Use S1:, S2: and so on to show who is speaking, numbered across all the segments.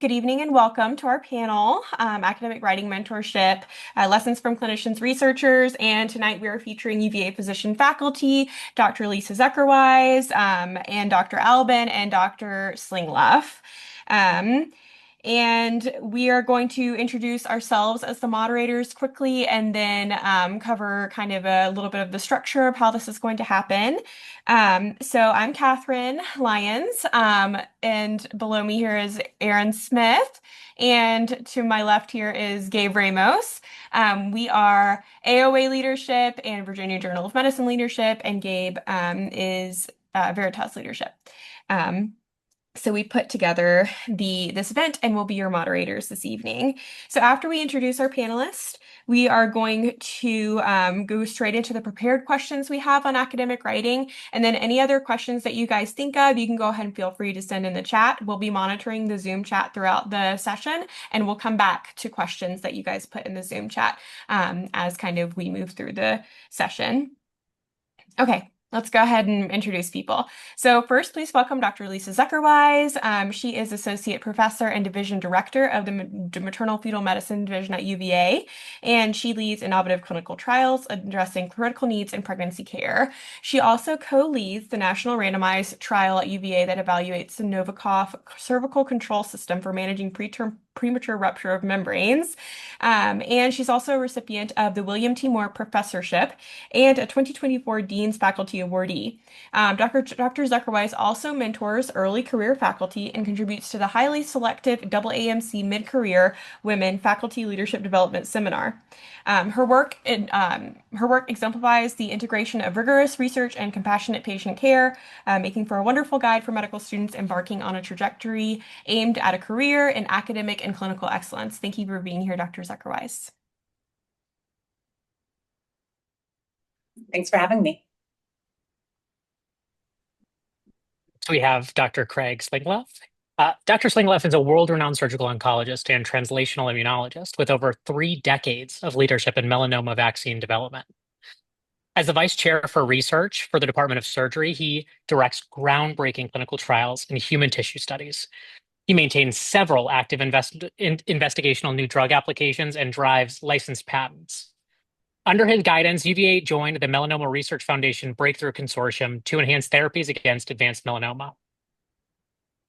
S1: Good evening and welcome to our panel, Academic Writing Mentorship, Lessons from Clinicians, Researchers. And tonight we are featuring UVA physician faculty, Dr. Lisa Zuckerwise, and Dr. Albin and Dr. Slingluff. Um, and we are going to introduce ourselves as the moderators quickly and then cover kind of a little bit of the structure of how this is going to happen. So I'm Catherine Lyons, and below me here is Aaron Smith, and to my left here is Gabe Ramos. We are AOA Leadership and Virginia Journal of Medicine Leadership, and Gabe is Veritas Leadership. So we put together this event and we'll be your moderators this evening. So after we introduce our panelists, we are going to go straight into the prepared questions we have on academic writing. And then any other questions that you guys think of, you can go ahead and feel free to send in the chat. We'll be monitoring the Zoom chat throughout the session, and we'll come back to questions that you guys put in the Zoom chat as kind of we move through the session. Okay. Let's go ahead and introduce people. So first, please welcome Dr. Lisa Zuckerwise. She is Associate Professor and Division Director of the Maternal Fetal Medicine Division at UVA, and she leads innovative clinical trials addressing critical needs in pregnancy care. She also co-leads the national randomized trial at UVA that evaluates the Novichok cervical control system for managing premature rupture of membranes. And she's also a recipient of the William T. Moore Professorship and a 2024 Dean's Faculty Awardee. Dr. Zuckerwise also mentors early career faculty and contributes to the highly selective AAMC Mid-Career Women Faculty Leadership Development Seminar. Her work exemplifies the integration of rigorous research and compassionate patient care, making for a wonderful guide for medical students embarking on a trajectory aimed at a career in academic and clinical excellence. Thank you for being here, Dr. Zuckerwise.
S2: Thanks for having me.
S3: So we have Dr. Craig Slingluff. Dr. Slingluff is a world-renowned surgical oncologist and translational immunologist with over 3 decades of leadership in melanoma vaccine development. As the vice chair for research for the Department of Surgery, he directs groundbreaking clinical trials in human tissue studies. He maintains several active investigational new drug applications and drives licensed patents. Under his guidance, UVA joined the Melanoma Research Foundation Breakthrough Consortium to enhance therapies against advanced melanoma.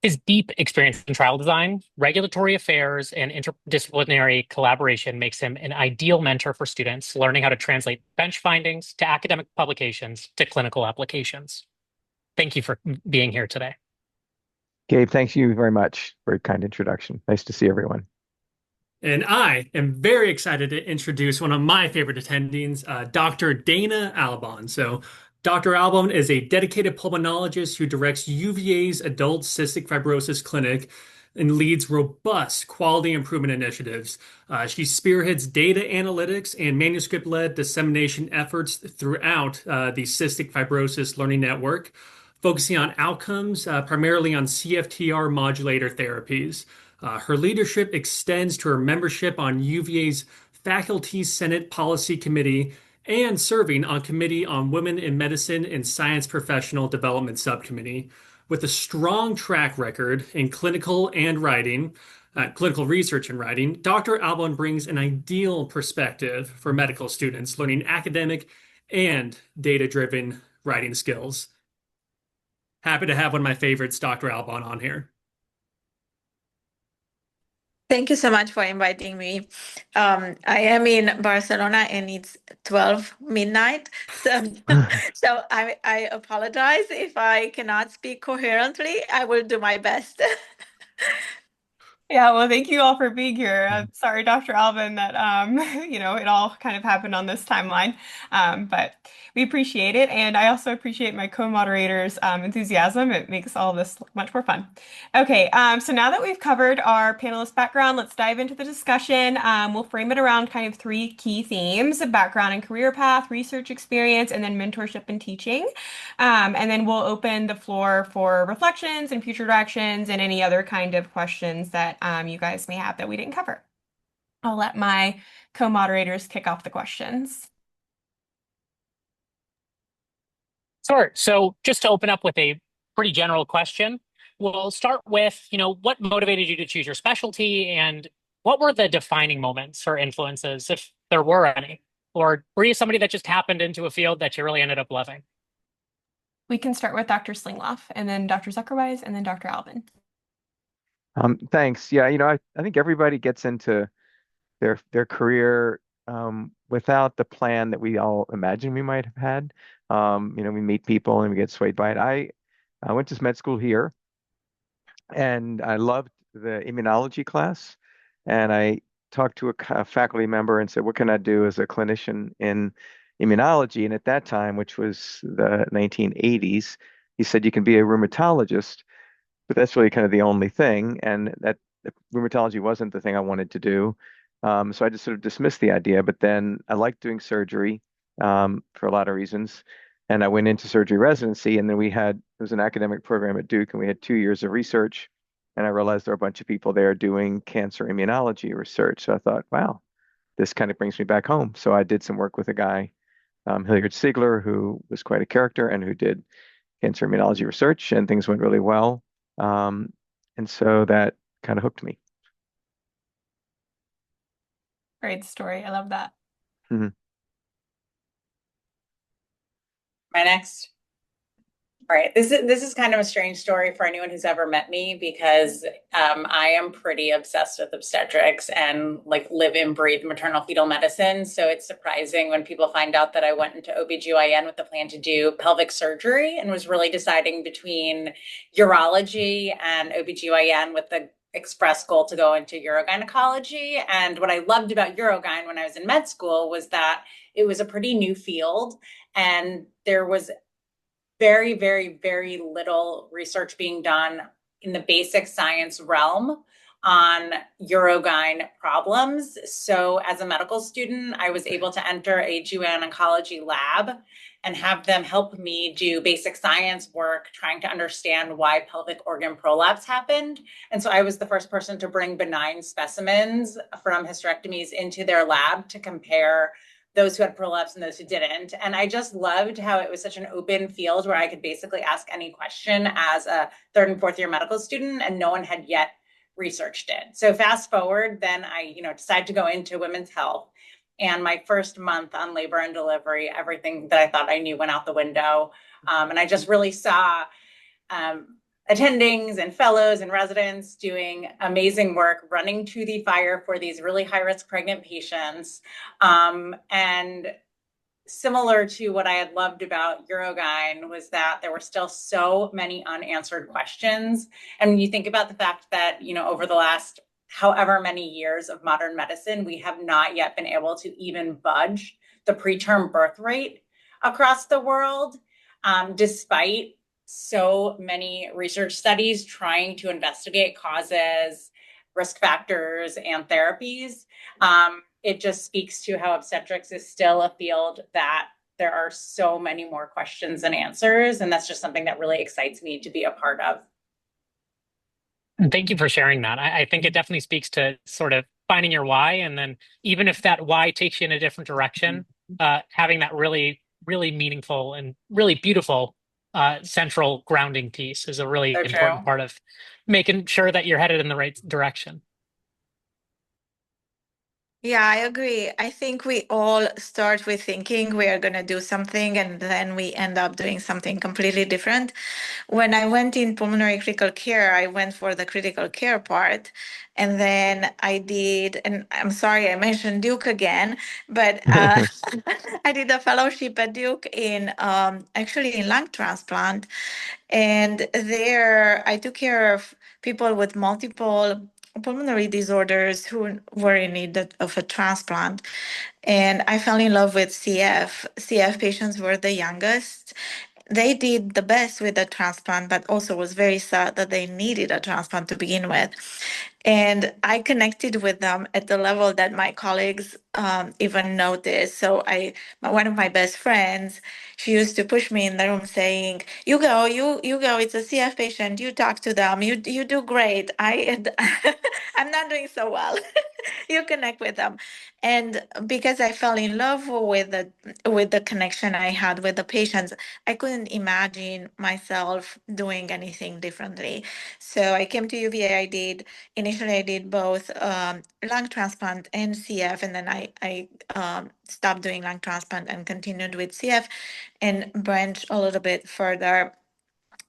S3: His deep experience in trial design, regulatory affairs, and interdisciplinary collaboration makes him an ideal mentor for students learning how to translate bench findings to academic publications to clinical applications. Thank you for being here today.
S4: Gabe, thank you very much for a kind introduction. Nice to see everyone.
S5: And I am very excited to introduce one of my favorite attendees, Dr. Dana Albon. So Dr. Albon is a dedicated pulmonologist who directs UVA's Adult Cystic Fibrosis Clinic and leads robust quality improvement initiatives. She spearheads data analytics and manuscript-led dissemination efforts throughout the Cystic Fibrosis Learning Network, focusing on outcomes primarily on CFTR modulator therapies. Her leadership extends to her membership on UVA's Faculty Senate Policy Committee and serving on Committee on Women in Medicine and Science Professional Development Subcommittee. With a strong track record in clinical research and writing, Dr. Albon brings an ideal perspective for medical students learning academic and data-driven writing skills. Happy to have one of my favorites, Dr. Albon, on here.
S6: Thank you so much for inviting me. I am in Barcelona and it's 12 midnight. So I apologize if I cannot speak coherently. I will do my best.
S1: Yeah, well, thank you all for being here. I'm sorry, Dr. Alvin, that it all kind of happened on this timeline, but we appreciate it, and I also appreciate my co-moderators' enthusiasm. It makes all this much more fun. Okay, so now that we've covered our panelist background, let's dive into the discussion. We'll frame it around kind of 3 key themes: background and career path, research experience, and then mentorship and teaching. And then we'll open the floor for reflections and future directions and any other kind of questions that you guys may have that we didn't cover. I'll let my co-moderators kick off the questions.
S3: Sure. So just to open up with a pretty general question, we'll start with, what motivated you to choose your specialty and what were the defining moments or influences, if there were any? Or were you somebody that just happened into a field that you really ended up loving?
S1: We can start with Dr. Slingloff and then Dr. Zuckerwise and then Dr. Albin.
S4: Thanks. Yeah, I think everybody gets into their career without the plan that we all imagine we might have had. We meet people and we get swayed by it. I went to med school here, and I loved the immunology class. And I talked to a faculty member and said, "What can I do as a clinician in immunology?" And at that time, which was the 1980s, he said, "You can be a rheumatologist, but that's really kind of the only thing." And that rheumatology wasn't the thing I wanted to do. So I just sort of dismissed the idea. But then I liked doing surgery for a lot of reasons. And I went into surgery residency, and then it was an academic program at Duke, and we had 2 years of research. And I realized there were a bunch of people there doing cancer immunology research. So I thought, wow, this kind of brings me back home. So I did some work with a guy, Hilliard Siegler, who was quite a character and who did cancer immunology research, and things went really well. And so that kind of hooked me.
S1: Great story. I love that.
S4: Mhm.
S2: My next. All right, this is kind of a strange story for anyone who's ever met me because I am pretty obsessed with obstetrics and like live and breathe maternal fetal medicine. So it's surprising when people find out that I went into OBGYN with the plan to do pelvic surgery and was really deciding between urology and OBGYN with the express goal to go into urogynecology. And what I loved about urogyn when I was in med school was that it was a pretty new field and there was very, very, very little research being done in the basic science realm on urogyn problems. So as a medical student, I was able to enter a GYN oncology lab and have them help me do basic science work, trying to understand why pelvic organ prolapse happened. And so I was the first person to bring benign specimens from hysterectomies into their lab to compare those who had prolapse and those who didn't. And I just loved how it was such an open field where I could basically ask any question as a third and fourth year medical student, and no one had yet researched it. So fast forward, then I, decided to go into women's health. And my first month on labor and delivery, everything that I thought I knew went out the window. And I just really saw attendings and fellows and residents doing amazing work, running to the fire for these really high-risk pregnant patients. And similar to what I had loved about Urogyn was that there were still so many unanswered questions. And when you think about the fact that, over the last however many years of modern medicine, we have not yet been able to even budge the preterm birth rate across the world, despite so many research studies trying to investigate causes, risk factors, and therapies. It just speaks to how obstetrics is still a field that there are so many more questions than answers. And that's just something that really excites me to be a part of.
S3: Thank you for sharing that. I think it definitely speaks to sort of finding your why. And then even if that why takes you in a different direction, having that really, really meaningful and really beautiful central grounding piece is a really
S2: So
S3: important
S2: true.
S3: part of making sure that you're headed in the right direction.
S6: Yeah, I agree. I think we all start with thinking we are going to do something and then we end up doing something completely different. When I went in pulmonary critical care, I went for the critical care part. And then I did, and I'm sorry I mentioned Duke again, but I did a fellowship at Duke in actually in lung transplant. And there I took care of people with multiple pulmonary disorders who were in need of a transplant. And I fell in love with CF. CF patients were the youngest. They did the best with the transplant, but also was very sad that they needed a transplant to begin with. And I connected with them at the level that my colleagues even noticed. So one of my best friends, she used to push me in the room saying, "You go, you go. It's a CF patient. You talk to them. You do great. I'm not doing so well. You connect with them." And because I fell in love with the connection I had with the patients, I couldn't imagine myself doing anything differently. So I came to UVA. Initially I did both lung transplant and CF, and then I stopped doing lung transplant and continued with CF and branched a little bit further.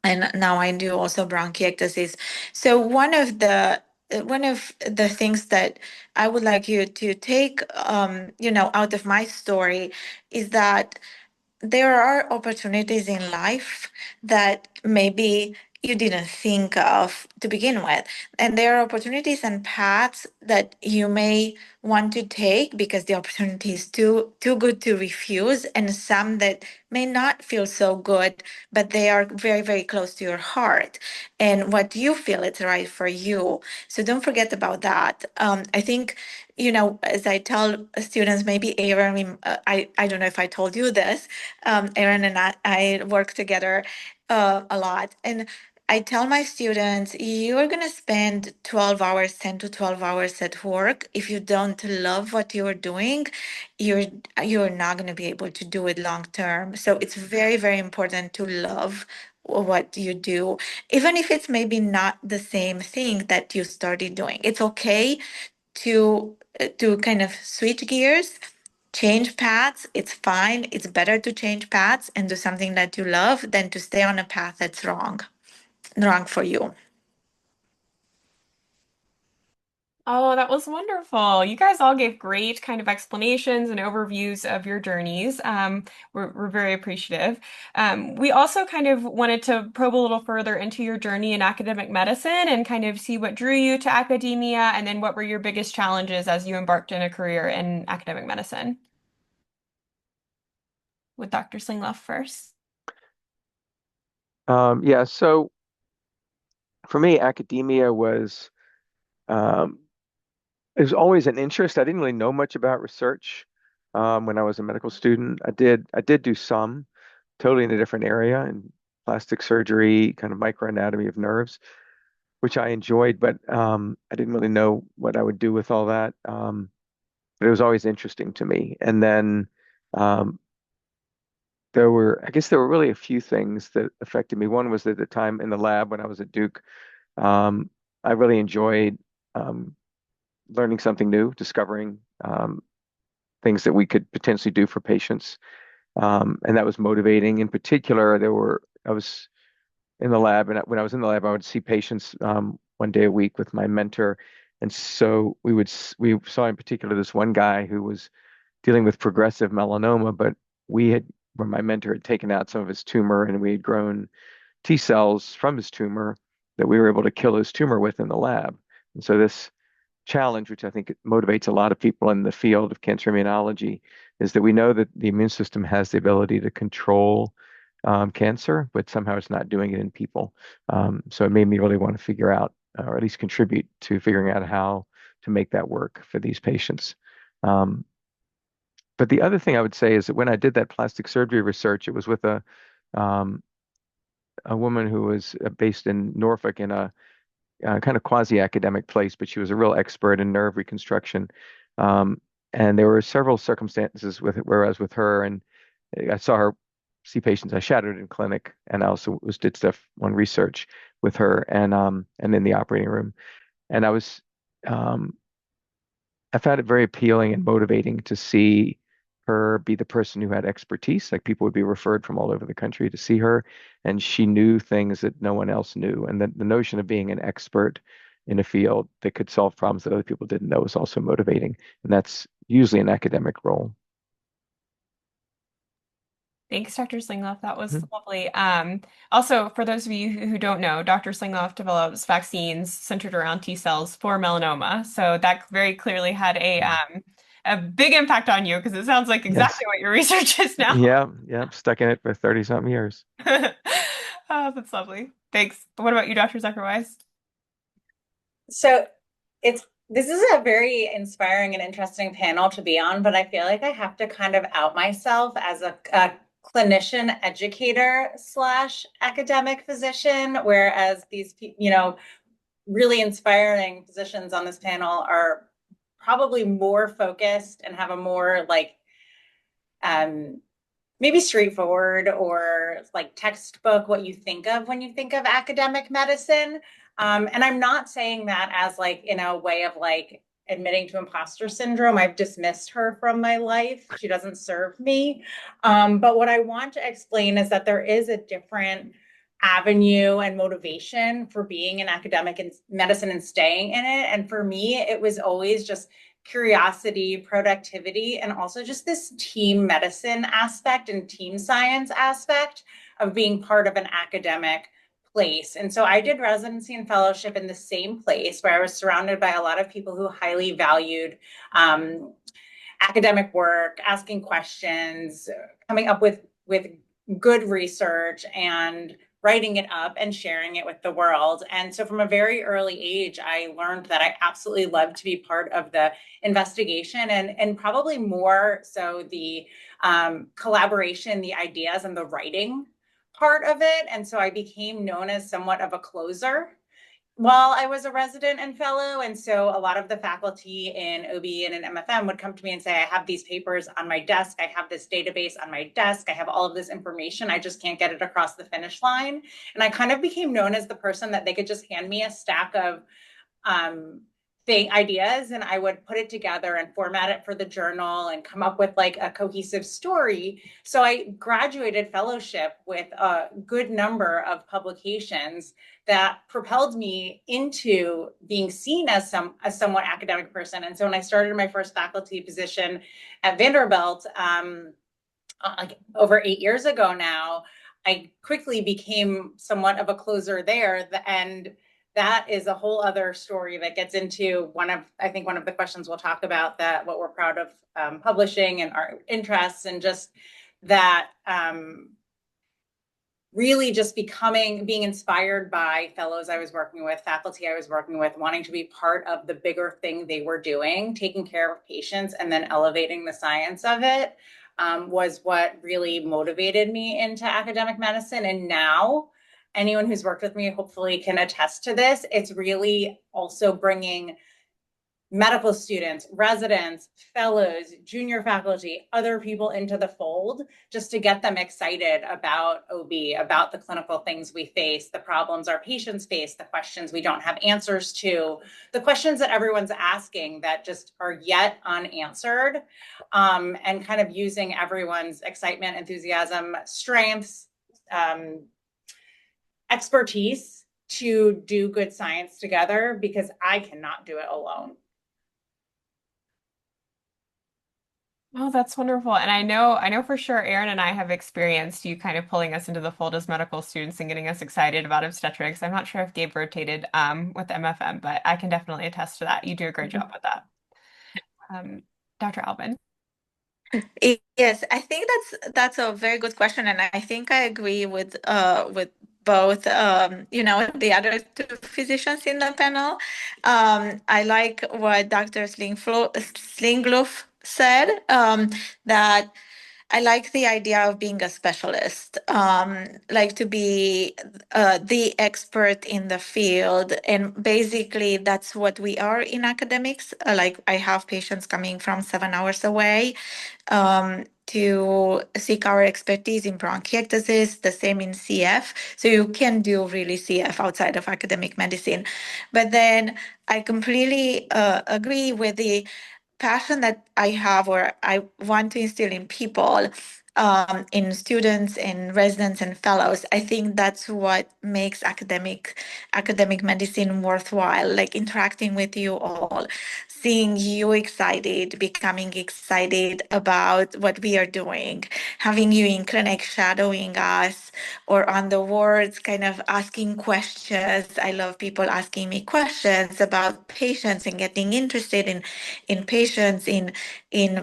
S6: And now I do also bronchiectasis. So one of the things that I would like you to take, out of my story is that there are opportunities in life that maybe you didn't think of to begin with. And there are opportunities and paths that you may want to take because the opportunity is too good to refuse, and some that may not feel so good, but they are very, very close to your heart and what you feel is right for you. So don't forget about that. I think, as I tell students, maybe Aaron, I don't know if I told you this, Aaron and I work together a lot. And I tell my students, you're going to spend 12 hours, 10 to 12 hours at work. If you don't love what you're doing, you're you're not going to be able to do it long term. So it's very, very important to love what you do, even if it's maybe not the same thing that you started doing. It's okay to kind of switch gears, change paths. It's fine. It's better to change paths and do something that you love than to stay on a path that's wrong for you.
S1: Oh, that was wonderful. You guys all gave great kind of explanations and overviews of your journeys. We're very appreciative. We also kind of wanted to probe a little further into your journey in academic medicine and kind of see what drew you to academia and then what were your biggest challenges as you embarked in a career in academic medicine. With Dr. Slingloff first.
S4: Yeah, so for me, academia um, it was always an interest. I didn't really know much about research when I was a medical student. I did do some, totally in a different area, in plastic surgery, kind of microanatomy of nerves, which I enjoyed, but I didn't really know what I would do with all that. But it was always interesting to me. And then um, I guess there were really a few things that affected me. One was at the time in the lab when I was at Duke, um, I really enjoyed um, learning something new, discovering things that we could potentially do for patients. And that was motivating. In particular, I was in the lab, and when I was in the lab, I would see patients 1 day a week with my mentor. And so we saw in particular this one guy who was dealing with progressive melanoma, but where my mentor had taken out some of his tumor and we had grown T cells from his tumor that we were able to kill his tumor with in the lab. And so this challenge, which I think motivates a lot of people in the field of cancer immunology, is that we know that the immune system has the ability to control cancer, but somehow it's not doing it in people. So it made me really want to figure out, or at least contribute to figuring out how to make that work for these patients. Um, but the other thing I would say is that when I did that plastic surgery research, it was with um, a woman who was based in Norfolk in a kind of quasi-academic place, but she was a real expert in nerve reconstruction. Um, and there were several circumstances where I was with her, and I saw her see patients. I shadowed in clinic, and I also did stuff on research with her, and in the operating room. And um, I found it very appealing and motivating to see her be the person who had expertise. Like people would be referred from all over the country to see her, and she knew things that no one else knew. And the notion of being an expert in a field that could solve problems that other people didn't know is also motivating. And that's usually an academic role.
S1: Thanks, Dr. Slingloff. That was
S4: Mhm.
S1: lovely. Also, for those of you who don't know, Dr. Slingloff develops vaccines centered around T cells for melanoma. So that very clearly had a big impact on you because it sounds like
S4: Yes.
S1: exactly what your research is now.
S4: Yeah. Yeah. Stuck in it for 30 something years.
S1: Oh, that's lovely. Thanks. What about you, Dr. Zuckerwise?
S2: So this is a very inspiring and interesting panel to be on, but I feel like I have to kind of out myself as a clinician educator slash academic physician, whereas these, really inspiring physicians on this panel are probably more focused and have a more like maybe straightforward or like textbook what you think of when you think of academic medicine. And I'm not saying that as like in a way of like admitting to imposter syndrome. I've dismissed her from my life. She doesn't serve me. But what I want to explain is that there is a different avenue and motivation for being in academic medicine and staying in it. And for me, it was always just curiosity, productivity, and also just this team medicine aspect and team science aspect of being part of an academic place. And so I did residency and fellowship in the same place where I was surrounded by a lot of people who highly valued academic work, asking questions, coming up with good research and writing it up and sharing it with the world. And so from a very early age, I learned that I absolutely loved to be part of the investigation and probably more so the collaboration, the ideas and the writing part of it. And so I became known as somewhat of a closer while I was a resident and fellow. And so a lot of the faculty in OB and in MFM would come to me and say, I have these papers on my desk. I have this database on my desk. I have all of this information. I just can't get it across the finish line. And I kind of became known as the person that they could just hand me a stack of ideas and I would put it together and format it for the journal and come up with like a cohesive story. So I graduated fellowship with a good number of publications that propelled me into being seen as a somewhat academic person. And so when I started my first faculty position at Vanderbilt, like over 8 years ago now, I quickly became somewhat of a closer there. And that is a whole other story that gets into I think one of the questions we'll talk about, that what we're proud of publishing and our interests, and just that really just being inspired by fellows I was working with, faculty I was working with, wanting to be part of the bigger thing they were doing, taking care of patients and then elevating the science of it, was what really motivated me into academic medicine. And now anyone who's worked with me hopefully can attest to this. It's really also bringing medical students, residents, fellows, junior faculty, other people into the fold, just to get them excited about OB, about the clinical things we face, the problems our patients face, the questions we don't have answers to, the questions that everyone's asking that just are yet unanswered, and kind of using everyone's excitement, enthusiasm, strengths, expertise to do good science together, because I cannot do it alone.
S1: Oh, that's wonderful. And I know for sure Erin and I have experienced you kind of pulling us into the fold as medical students and getting us excited about obstetrics. I'm not sure if Gabe rotated with MFM, but I can definitely attest to that. You do a great job with that. Dr. Albin.
S6: Yes, I think that's a very good question, and I think I agree with both the other two physicians in the panel. I like what Dr. Slingluff said, that I like the idea of being a specialist, like to be the expert in the field. And basically, that's what we are in academics. Like, I have patients coming from 7 hours away to seek our expertise in bronchiectasis, the same in CF. So you can do really CF outside of academic medicine. But then I completely agree with the passion that I have, or I want to instill in people, in students, in residents and fellows. I think that's what makes academic medicine worthwhile, like interacting with you all, seeing you excited, becoming excited about what we are doing, having you in clinic shadowing us or on the wards, kind of asking questions. I love people asking me questions about patients and getting interested in patients, in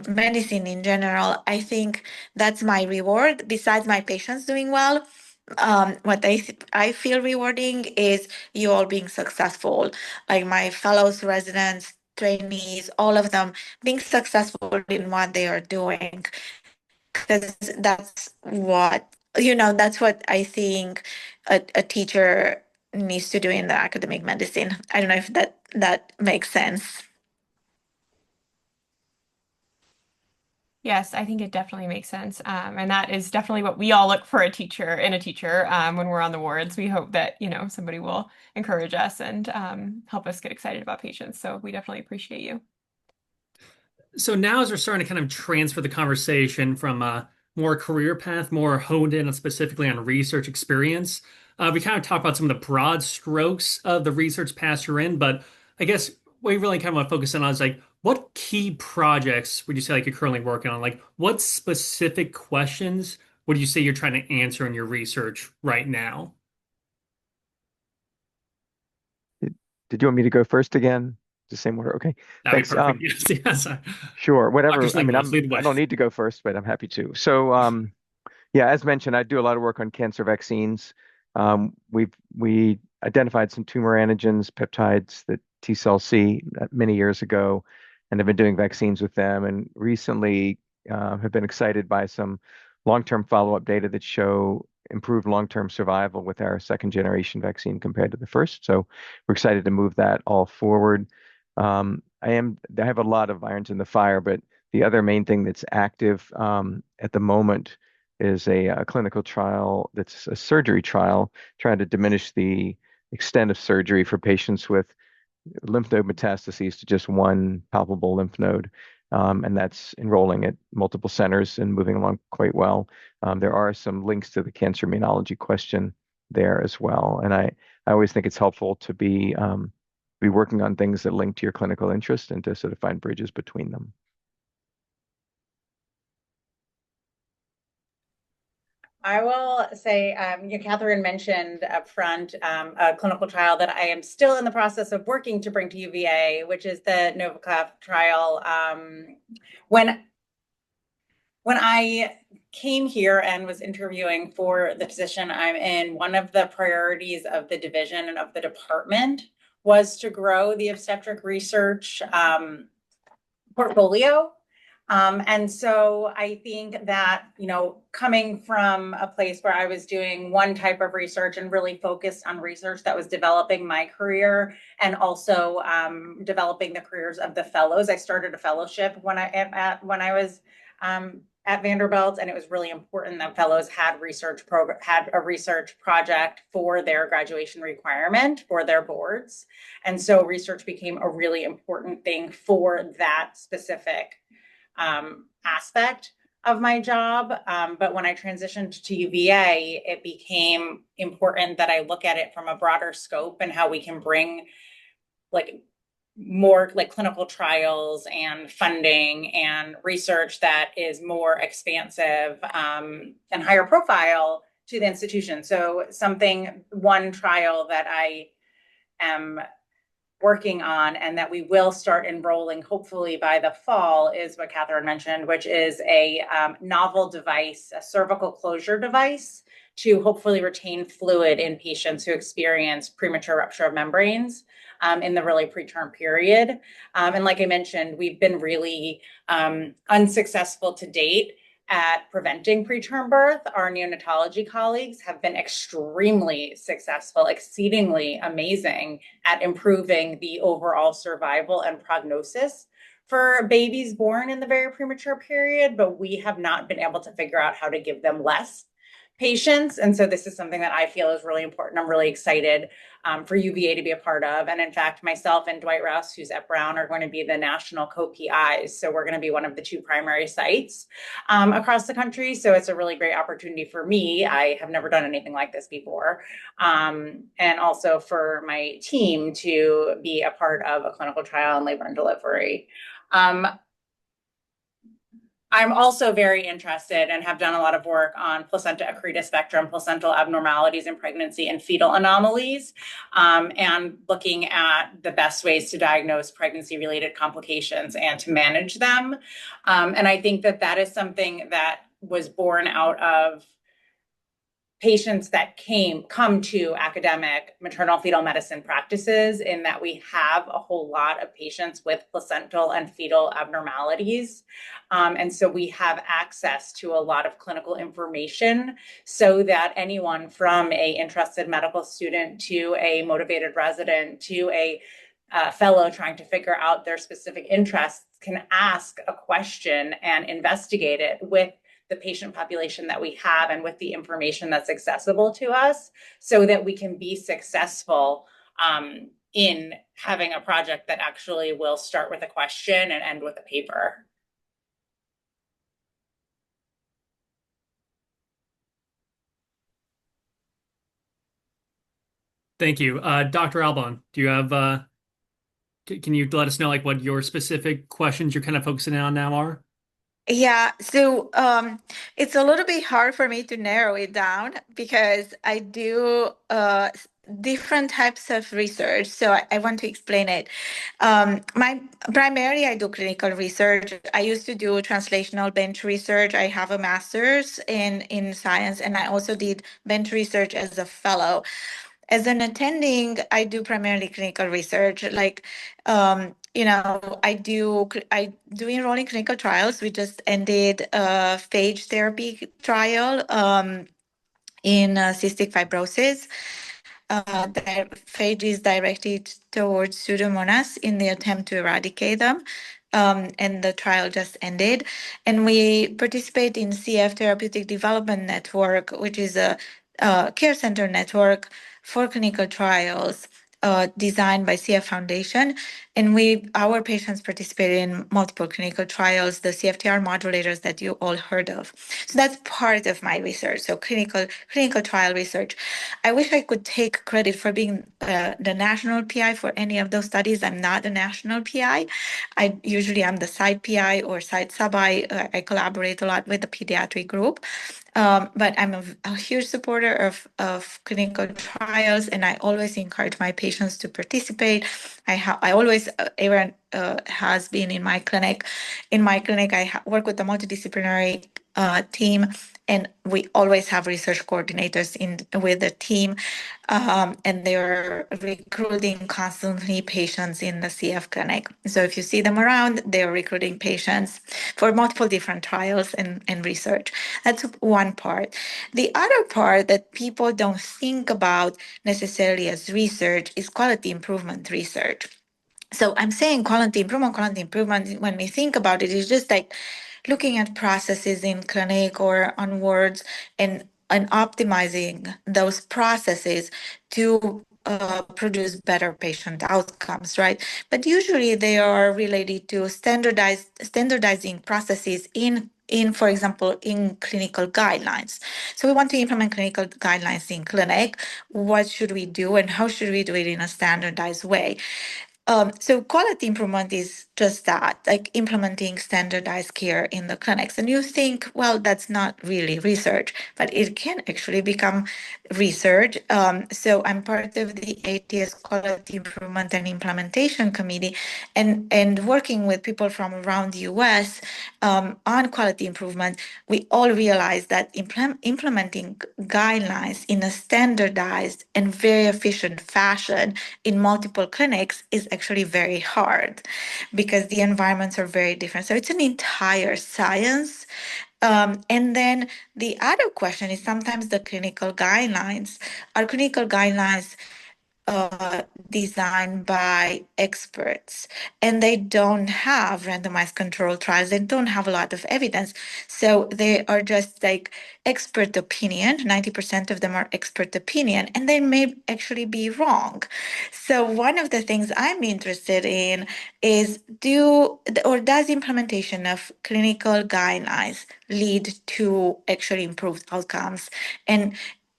S6: medicine in general. I think that's my reward, besides my patients doing well. what I feel rewarding is you all being successful, like my fellows, residents, trainees, all of them being successful in what they are doing. Because that's what I think a teacher needs to do in the academic medicine. I don't know if that makes sense.
S1: Yes, I think it definitely makes sense. And that is definitely what we all look for in a teacher when we're on the wards. We hope that, somebody will encourage us and help us get excited about patients. So we definitely appreciate you.
S5: So now, as we're starting to kind of transfer the conversation from a more career path, more honed in on specifically on research experience, we kind of talked about some of the broad strokes of the research path you're in. But I guess what you really kind of want to focus on is like, what key projects would you say like you're currently working on? Like, what specific questions would you say you're trying to answer in your research right now?
S4: Did you want me to go first again? The same order. Okay.
S5: That'd be
S4: Thanks.
S5: perfect. Yes, yes.
S4: Sure.
S5: Dr.
S4: Whatever. I mean,
S5: Slinglass, lead the
S4: I
S5: way.
S4: don't need to go first, but I'm happy to. So, yeah, as mentioned, I do a lot of work on cancer vaccines. We identified some tumor antigens, peptides that T cells see many years ago, and have been doing vaccines with them. And recently, have been excited by some long-term follow-up data that show improved long-term survival with our second generation vaccine compared to the first. So we're excited to move that all forward. I have a lot of irons in the fire, but the other main thing that's active at the moment is a clinical trial that's a surgery trial trying to diminish the extent of surgery for patients with lymph node metastases to just one palpable lymph node. And that's enrolling at multiple centers and moving along quite well. There are some links to the cancer immunology question there as well. And I always think it's helpful to be working on things that link to your clinical interest and to sort of find bridges between them.
S2: I will say, Catherine mentioned up front a clinical trial that I am still in the process of working to bring to UVA, which is the Novichok trial. When I came here and was interviewing for the position I'm in, one of the priorities of the division and of the department was to grow the obstetric research portfolio. And so I think that, coming from a place where I was doing one type of research and really focused on research that was developing my career and also developing the careers of the fellows. I started a fellowship when I was at Vanderbilt, and it was really important that fellows had a research project for their graduation requirement for their boards. And so research became a really important thing for that specific aspect of my job. But when I transitioned to UVA, it became important that I look at it from a broader scope and how we can bring more clinical trials and funding and research that is more expansive and higher profile to the institution. So one trial that I am working on and that we will start enrolling hopefully by the fall is what Catherine mentioned, which is a novel device, a cervical closure device to hopefully retain fluid in patients who experience premature rupture of membranes in the really preterm period. And like I mentioned, we've been really unsuccessful to date at preventing preterm birth. Our neonatology colleagues have been extremely successful, exceedingly amazing at improving the overall survival and prognosis for babies born in the very premature period, but we have not been able to figure out how to give them less patients. And so this is something that I feel is really important. I'm really excited for UVA to be a part of. And in fact, myself and Dwight Rouse, who's at Brown, are going to be the national co-PIs. So we're going to be one of the two primary sites across the country. So it's a really great opportunity for me. I have never done anything like this before. And also for my team to be a part of a clinical trial in labor and delivery. I'm also very interested and have done a lot of work on placenta accreta spectrum, placental abnormalities in pregnancy and fetal anomalies, and looking at the best ways to diagnose pregnancy-related complications and to manage them. And I think that is something that was born out of patients that come to academic maternal fetal medicine practices, in that we have a whole lot of patients with placental and fetal abnormalities. And so we have access to a lot of clinical information, so that anyone from a interested medical student to a motivated resident to a fellow trying to figure out their specific interests can ask a question and investigate it with the patient population that we have and with the information that's accessible to us, so that we can be successful in having a project that actually will start with a question and end with a paper.
S5: Thank you. Dr. Albon, do you have, can you let us know like what your specific questions you're kind of focusing on now are?
S6: Yeah, so it's a little bit hard for me to narrow it down because I do different types of research. So I want to explain it. My primarily, I do clinical research. I used to do translational bench research. I have a master's in science, and I also did bench research as a fellow. As an attending, I do primarily clinical research. Like, I do enroll in clinical trials. We just ended a phage therapy trial in cystic fibrosis. The phage is directed towards Pseudomonas in the attempt to eradicate them. And the trial just ended. And we participate in CF Therapeutic Development Network, which is a care center network for clinical trials designed by CF Foundation. And our patients participate in multiple clinical trials, the CFTR modulators that you all heard of. So that's part of my research. So clinical trial research. I wish I could take credit for being the national PI for any of those studies. I'm not a national PI. I usually am the side PI or side sub-I. I collaborate a lot with the pediatric group. But I'm a huge supporter of clinical trials, and I always encourage my patients to participate. I always, Aaron has been in my clinic. In my clinic, I work with a multidisciplinary team, and we always have research coordinators with the team, and they're recruiting constantly patients in the CF clinic. So if you see them around, they're recruiting patients for multiple different trials and research. That's one part. The other part that people don't think about necessarily as research is quality improvement research. So I'm saying quality improvement, when we think about it, is just like looking at processes in clinic or on wards and optimizing those processes to produce better patient outcomes, right? But usually they are related to standardizing processes in, for example, in clinical guidelines. So we want to implement clinical guidelines in clinic. What should we do, and how should we do it in a standardized way? So quality improvement is just that, like implementing standardized care in the clinics. And you think, well, that's not really research, but it can actually become research. So I'm part of the ATS Quality Improvement and Implementation Committee, and working with people from around the US on quality improvement. We all realize that implementing guidelines in a standardized and very efficient fashion in multiple clinics is actually very hard because the environments are very different. So it's an entire science. And then the other question is sometimes the clinical guidelines designed by experts, and they don't have randomized controlled trials. They don't have a lot of evidence. So they are just like expert opinion. 90% of them are expert opinion, and they may actually be wrong. So one of the things I'm interested in is does implementation of clinical guidelines lead to actually improved outcomes,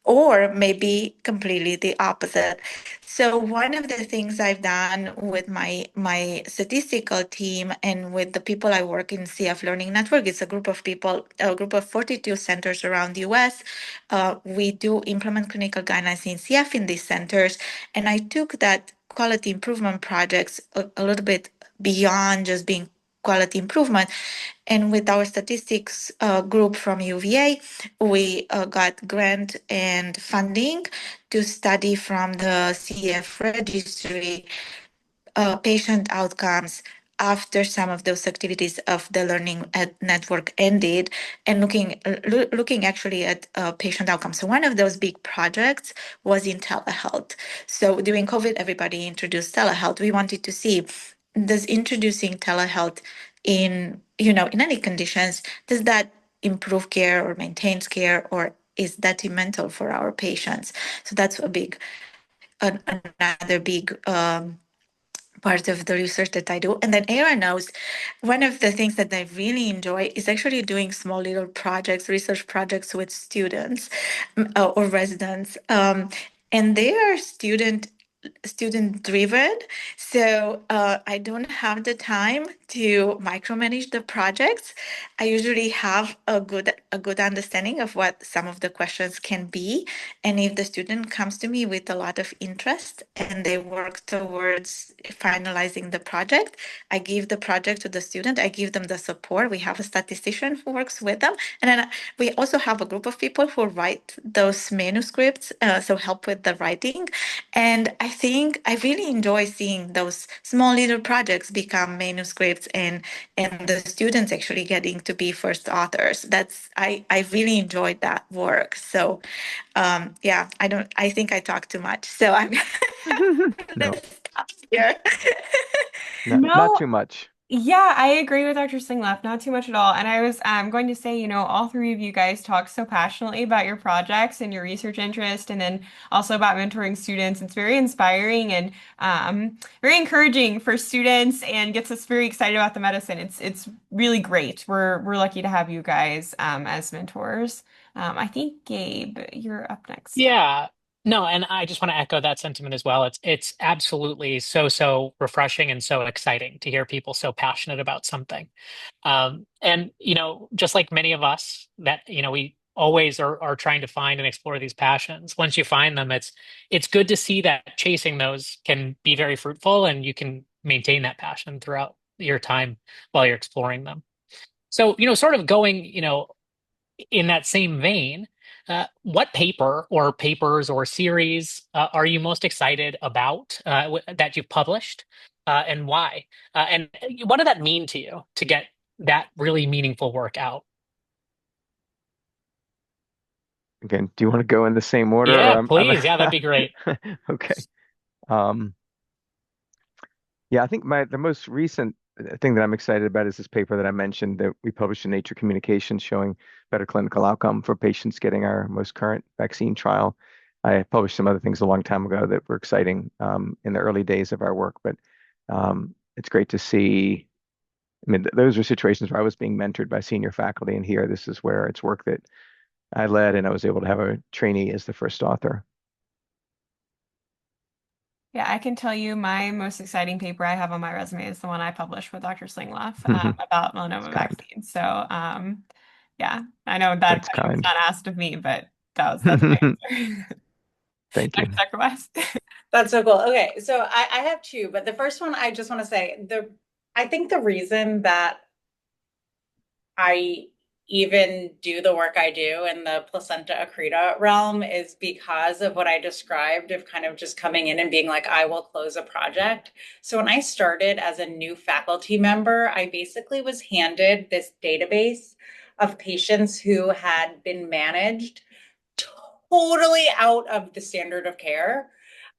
S6: or maybe completely the opposite. So one of the things I've done with my statistical team and with the people I work in CF Learning Network, it's a group of people, a group of 42 centers around the US. We do implement clinical guidelines in CF in these centers. And I took that quality improvement projects a little bit beyond just being quality improvement. And with our statistics group from UVA, we got grant and funding to study from the CF registry patient outcomes after some of those activities of the learning network ended, and looking actually at patient outcomes. So one of those big projects was in telehealth. So during COVID, everybody introduced telehealth. We wanted to see, does introducing telehealth in any conditions, does that improve care or maintains care, or is detrimental for our patients? So that's another big part of the research that I do. And then Aaron knows one of the things that I really enjoy is actually doing small little projects, research projects with students or residents. And they are student driven, so I don't have the time to micromanage the projects. I usually have a good understanding of what some of the questions can be, and if the student comes to me with a lot of interest and they work towards finalizing the project, I give the project to the student. I give them the support. We have a statistician who works with them, and then we also have a group of people who write those manuscripts, so help with the writing. And I think I really enjoy seeing those small little projects become manuscripts, and the students actually getting to be first authors. I really enjoyed that work. So yeah, I think I talk too much. So I'm
S4: No,
S6: gonna stop here.
S4: not
S1: No,
S4: too much.
S1: yeah, I agree with Dr. Singlef, not too much at all. And I was going to say, all three of you guys talk so passionately about your projects and your research interest, and then also about mentoring students. It's very inspiring and very encouraging for students, and gets us very excited about the medicine. It's really great. We're lucky to have you guys as mentors. I think Gabe, you're up next.
S3: Yeah. No, and I just want to echo that sentiment as well. It's absolutely so refreshing and so exciting to hear people so passionate about something. And just like many of us that, we always are trying to find and explore these passions. Once you find them, it's good to see that chasing those can be very fruitful, and you can maintain that passion throughout your time while you're exploring them. So, sort of going, in that same vein, what paper or papers or series are you most excited about that you've published, and why? And what did that mean to you to get that really meaningful work out?
S4: Again, do you want to go in the same order, or
S3: Yeah,
S4: I'm
S3: please. Yeah, that'd be great.
S4: okay. Um, yeah, I think the most recent thing that I'm excited about is this paper that I mentioned that we published in Nature Communications showing better clinical outcome for patients getting our most current vaccine trial. I published some other things a long time ago that were exciting in the early days of our work, but it's great to see. I mean, those were situations where I was being mentored by senior faculty, and here this is where it's work that I led, and I was able to have a trainee as the first author.
S1: Yeah, I can tell you my most exciting paper I have on my resume is the one I published with Dr. Singlef about
S4: That's
S1: melanoma
S4: kind.
S1: vaccine. So, yeah, I know that
S4: That's
S1: question was
S4: kind.
S1: not asked of me, but that's my answer.
S4: Thank
S1: Dr.
S4: you.
S1: Zuckerweiss.
S2: That's so cool. Okay, so I have two, but the first one I just want to say I think the reason that I even do the work I do in the placenta accreta realm is because of what I described of kind of just coming in and being like, I will close a project. So when I started as a new faculty member, I basically was handed this database of patients who had been managed totally out of the standard of care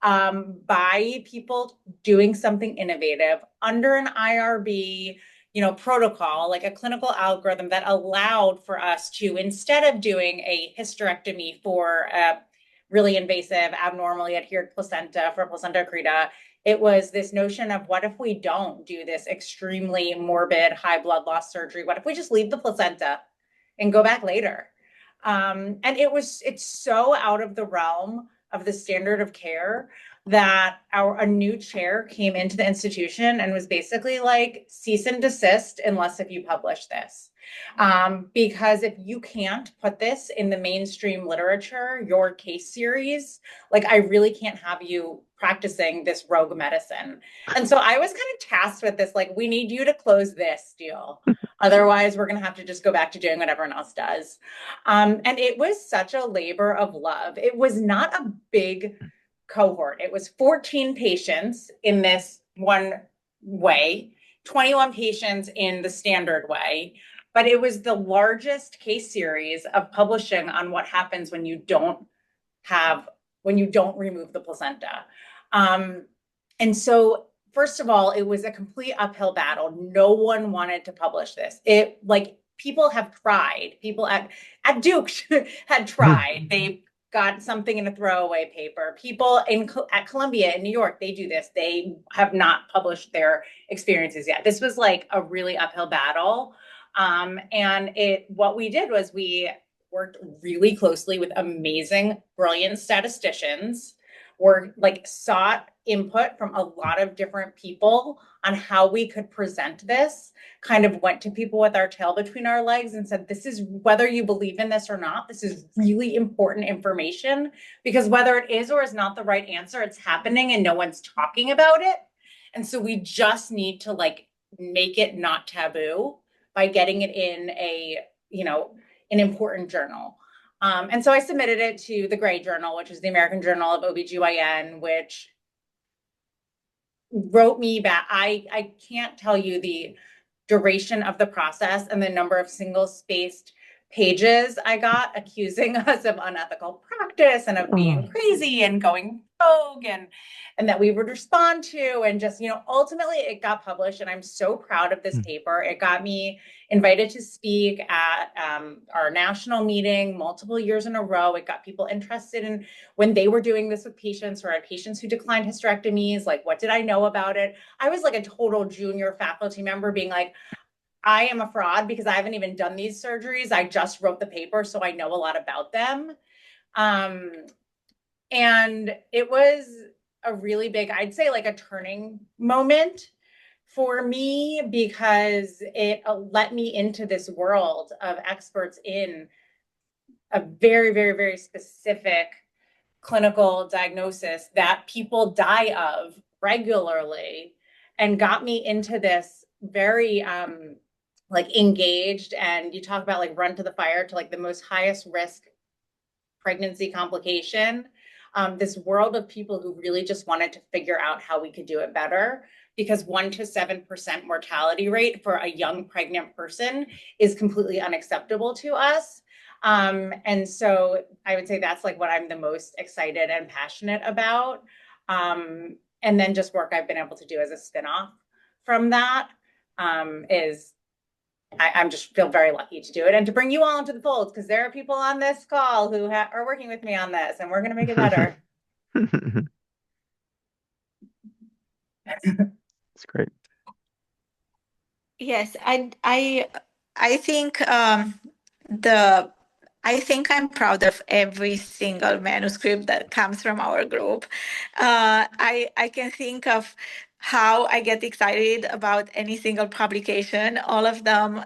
S2: by people doing something innovative under an IRB, protocol, like a clinical algorithm that allowed for us to, instead of doing a hysterectomy for a really invasive, abnormally adhered placenta for placenta accreta, it was this notion of what if we don't do this extremely morbid high blood loss surgery? What if we just leave the placenta and go back later? And it's so out of the realm of the standard of care that a new chair came into the institution and was basically like, cease and desist unless if you publish this. Because if you can't put this in the mainstream literature, your case series, like I really can't have you practicing this rogue medicine. And so I was kind of tasked with this, like, we need you to close this deal. Otherwise, we're going to have to just go back to doing what everyone else does. And it was such a labor of love. It was not a big cohort. It was 14 patients in this one way, 21 patients in the standard way, but it was the largest case series of publishing on what happens when you don't remove the placenta. And so first of all, it was a complete uphill battle. No one wanted to publish this. People have tried. People at Duke had tried. They got something in a throwaway paper. People at Columbia in New York, they do this. They have not published their experiences yet. This was like a really uphill battle. And what we did was we worked really closely with amazing, brilliant statisticians. Sought input from a lot of different people on how we could present this, kind of went to people with our tail between our legs and said, this is, whether you believe in this or not, this is really important information, because whether it is or is not the right answer, it's happening and no one's talking about it. And so we just need to make it not taboo by getting it in an important journal. And so I submitted it to the Gray Journal, which is the American Journal of OBGYN, which wrote me back. I can't tell you the duration of the process and the number of single-spaced pages I got accusing us of unethical practice and of being crazy and going rogue and that we would respond to, and just, ultimately it got published, and I'm so proud of this paper. It got me invited to speak at our national meeting multiple years in a row. It got people interested in when they were doing this with patients or had patients who declined hysterectomies, like, what did I know about it? I was like a total junior faculty member being like, I am a fraud because I haven't even done these surgeries. I just wrote the paper, so I know a lot about them. And it was a really big, I'd say like a turning moment for me, because it let me into this world of experts in a very, very, very specific clinical diagnosis that people die of regularly, and got me into this very engaged, and you talk about run to the fire to the most highest risk pregnancy complication, this world of people who really just wanted to figure out how we could do it better, because 1% to 7% mortality rate for a young pregnant person is completely unacceptable to us. And so I would say that's what I'm the most excited and passionate about. And then just work I've been able to do as a spinoff from that is I'm just feel very lucky to do it and to bring you all into the fold, because there are people on this call who are working with me on this, and we're going to make it better.
S4: It's great.
S6: Yes, I think I think I'm proud of every single manuscript that comes from our group. I can think of how I get excited about any single publication. All of them,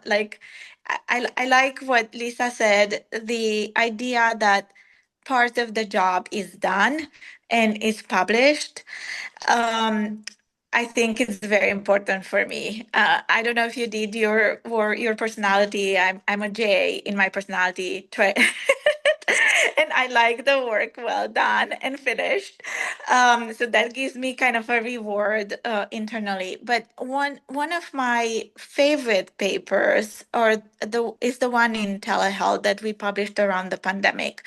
S6: I like what Lisa said, the idea that part of the job is done and is published. I think it's very important for me. I don't know if you did your personality. I'm a J in my personality trait. And I like the work well done and finished. So that gives me kind of a reward internally. But one of my favorite papers is the one in telehealth that we published around the pandemic.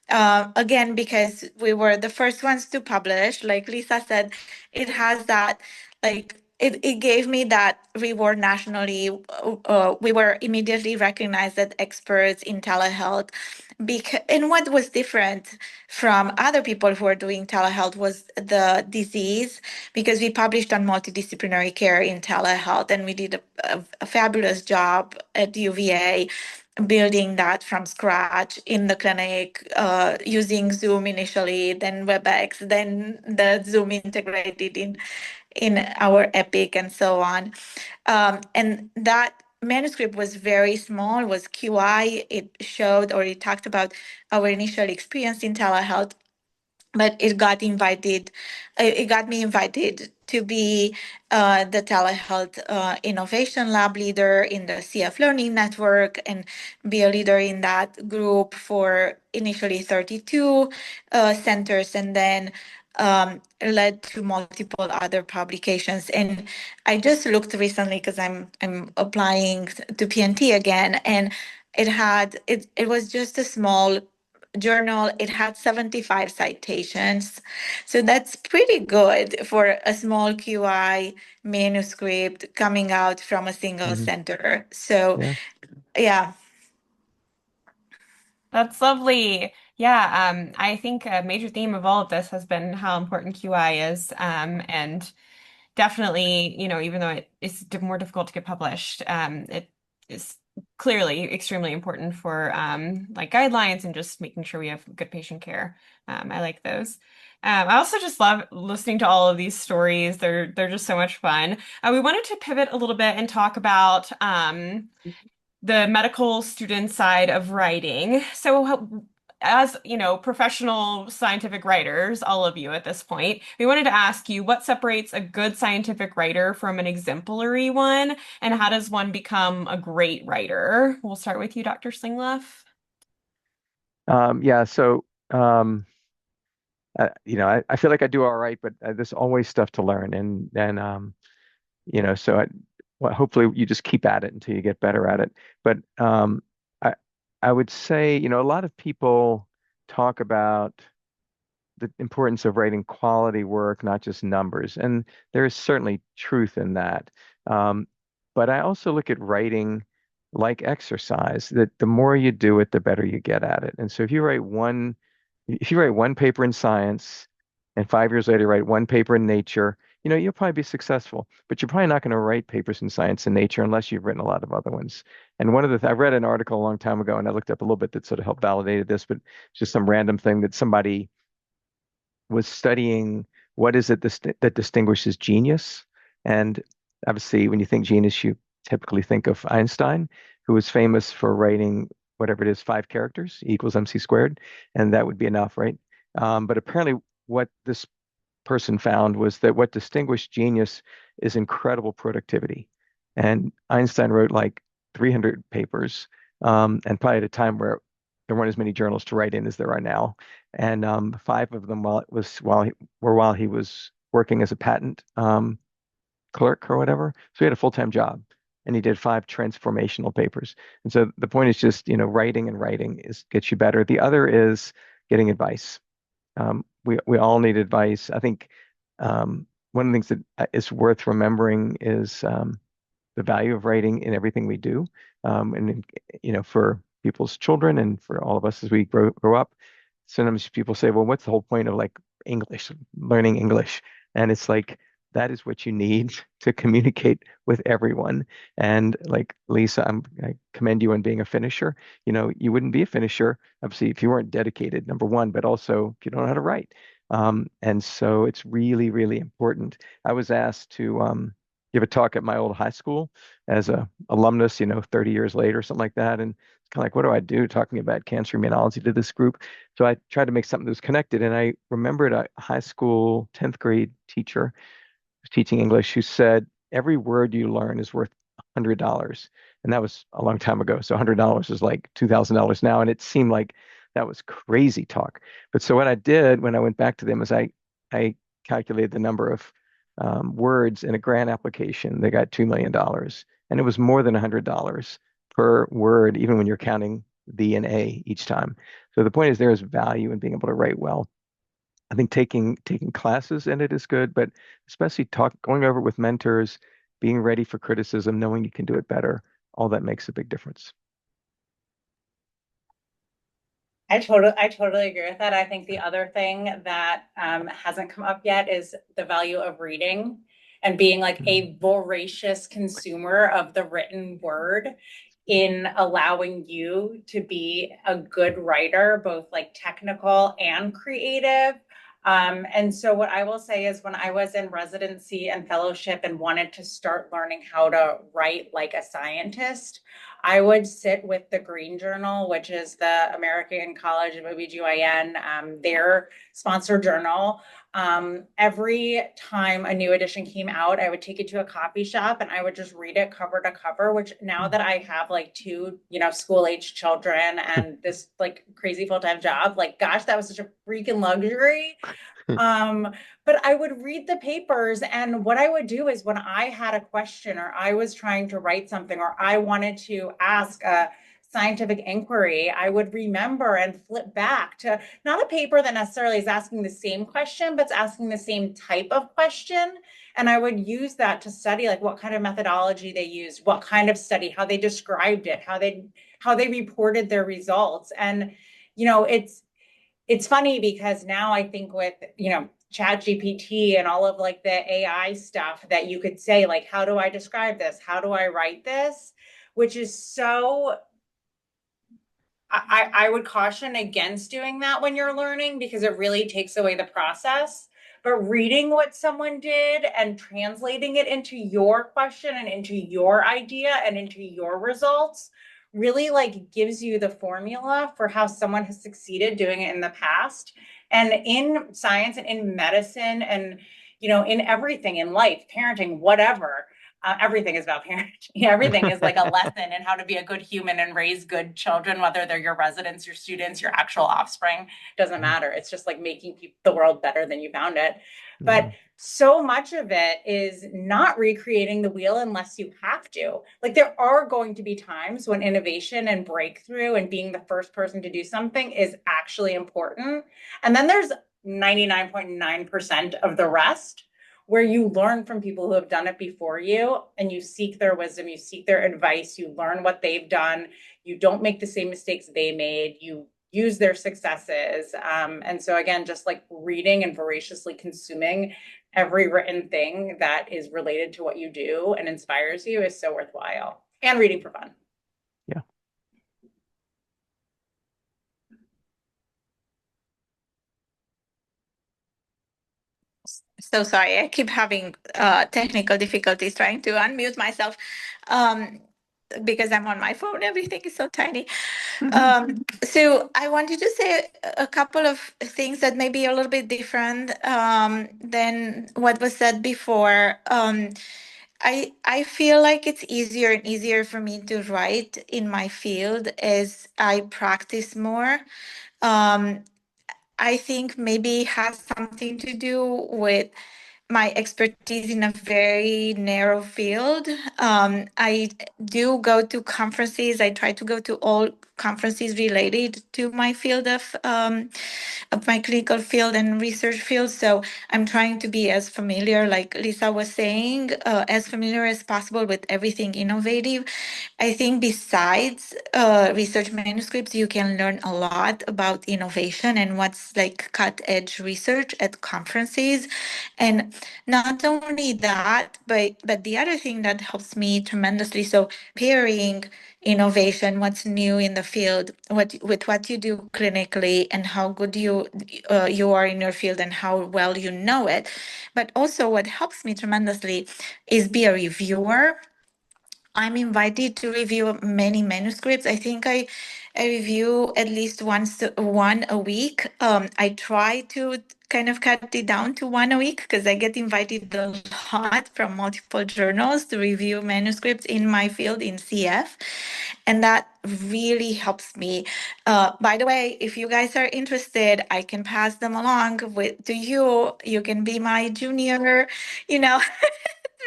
S6: Again, because we were the first ones to publish, like Lisa said, it has that it gave me that reward nationally. We were immediately recognized as experts in telehealth. And what was different from other people who are doing telehealth was the disease, because we published on multidisciplinary care in telehealth, and we did a fabulous job at UVA building that from scratch in the clinic, using Zoom initially, then WebEx, then the Zoom integrated in our Epic, and so on. And that manuscript was very small, was QI. It showed, or it talked about our initial experience in telehealth, but it got me invited to be the telehealth innovation lab leader in the CF Learning Network, and be a leader in that group for initially 32 centers, and then led to multiple other publications. And I just looked recently, because I'm applying to PNT again, and it was just a small journal. It had 75 citations. So that's pretty good for a small QI manuscript coming out from a single
S4: Mhm.
S6: center. So
S4: Yeah.
S6: yeah.
S1: That's lovely. Yeah, I think a major theme of all of this has been how important QI is, and definitely, even though it is more difficult to get published, it is clearly extremely important for like guidelines and just making sure we have good patient care. I like those. I also just love listening to all of these stories. They're just so much fun. We wanted to pivot a little bit and talk about the medical student side of writing. So, as professional scientific writers, all of you at this point, we wanted to ask you what separates a good scientific writer from an exemplary one, and how does one become a great writer? We'll start with you, Dr. Slingleff.
S4: Yeah. So, I feel like I do all right, but there's always stuff to learn, and so well, hopefully you just keep at it until you get better at it. But I I would say, a lot of people talk about the importance of writing quality work, not just numbers. And there is certainly truth in that. Um, but I also look at writing like exercise, that the more you do it, the better you get at it. And so if you write one paper in science and 5 years later write one paper in Nature, you'll probably be successful. But you're probably not going to write papers in Science and Nature unless you've written a lot of other ones. And I read an article a long time ago, and I looked up a little bit that sort of helped validate this, but it's just some random thing that somebody was studying what is it that distinguishes genius. And obviously, when you think genius, you typically think of Einstein, who was famous for writing whatever it is, 5 characters, E equals MC squared, and that would be enough, right? But apparently, what this person found was that what distinguished genius is incredible productivity. And Einstein wrote like 300 papers, and probably at a time where there weren't as many journals to write in as there are now. And five of them while he was working as a patent clerk or whatever. So he had a full-time job, and he did 5 transformational papers. And so the point is just, writing and writing gets you better. The other is getting advice. We all need advice. I think one of the things that is worth remembering is the value of writing in everything we do, and for people's children and for all of us as we grow up. Sometimes people say, "Well, what's the whole point of like English, learning English?" And it's like that is what you need to communicate with everyone. And like Lisa, I commend you on being a finisher. You wouldn't be a finisher, obviously, if you weren't dedicated, number one, but also if you don't know how to write. And so it's really, really important. I was asked to give a talk at my old high school as a alumnus, 30 years later, something like that. And it's kind of like, what do I do talking about cancer immunology to this group? So I tried to make something that was connected. And I remembered a high school 10th grade teacher who's teaching English who said, every word you learn is worth $100. And that was a long time ago. So $100 is like $2,000 now. And it seemed like that was crazy talk. But so what I did when I went back to them is I calculated the number of words in a grant application. They got $2 million. And it was more than $100 per word, even when you're counting the and A each time. So the point is there is value in being able to write well. I think taking classes in it is good, but especially going over it with mentors, being ready for criticism, knowing you can do it better, all that makes a big difference.
S2: I totally agree with that. I think the other thing that hasn't come up yet is the value of reading and being like a voracious consumer of the written word in allowing you to be a good writer, both like technical and creative. And so what I will say is when I was in residency and fellowship and wanted to start learning how to write like a scientist, I would sit with the Green Journal, which is the American College of OBGYN, their sponsor journal. Every time a new edition came out, I would take it to a coffee shop and I would just read it cover to cover, which now that I have like two, school age children and this like crazy full-time job, like, gosh, that was such a freaking luxury. But I would read the papers, and what I would do is when I had a question or I was trying to write something or I wanted to ask a scientific inquiry, I would remember and flip back to not a paper that necessarily is asking the same question, but it's asking the same type of question. And I would use that to study like what kind of methodology they used, what kind of study, how they described it, how they reported their results. And it's funny because now I think with, Chat GPT and all of like the AI stuff that you could say, like, how do I describe this? How do I write this? Which is so, I would caution against doing that when you're learning because it really takes away the process. But reading what someone did and translating it into your question and into your idea and into your results really like gives you the formula for how someone has succeeded doing it in the past. And in science and in medicine and in everything in life, parenting, whatever, everything is about parenting. Everything is like a lesson in how to be a good human and raise good children, whether they're your residents, your students, your actual offspring, doesn't matter. It's just like making the world better than you found it. But so much of it is not recreating the wheel unless you have to. Like there are going to be times when innovation and breakthrough and being the first person to do something is actually important. And then there's 99.9% of the rest where you learn from people who have done it before you and you seek their wisdom, you seek their advice, you learn what they've done, you don't make the same mistakes they made, you use their successes. And so again, just like reading and voraciously consuming every written thing that is related to what you do and inspires you is so worthwhile. And reading for fun.
S4: Yeah.
S6: So sorry, I keep having technical difficulties trying to unmute myself because I'm on my phone. Everything is so tiny. So I wanted to say a couple of things that may be a little bit different than what was said before. I feel like it's easier and easier for me to write in my field as I practice more. Um, I think maybe it has something to do with my expertise in a very narrow field. I do go to conferences. I try to go to all conferences related to my field of my clinical field and research field. So I'm trying to be as familiar, like Lisa was saying, as familiar as possible with everything innovative. I think besides research manuscripts, you can learn a lot about innovation and what's like cut edge research at conferences. And not only that, but the other thing that helps me tremendously, so pairing innovation, what's new in the field, with what you do clinically and how good you are in your field and how well you know it. But also what helps me tremendously is be a reviewer. I'm invited to review many manuscripts. I think I review at least one a week. I try to kind of cut it down to one a week because I get invited a lot from multiple journals to review manuscripts in my field in CF. And that really helps me. By the way, if you guys are interested, I can pass them along to you. You can be my junior, you know,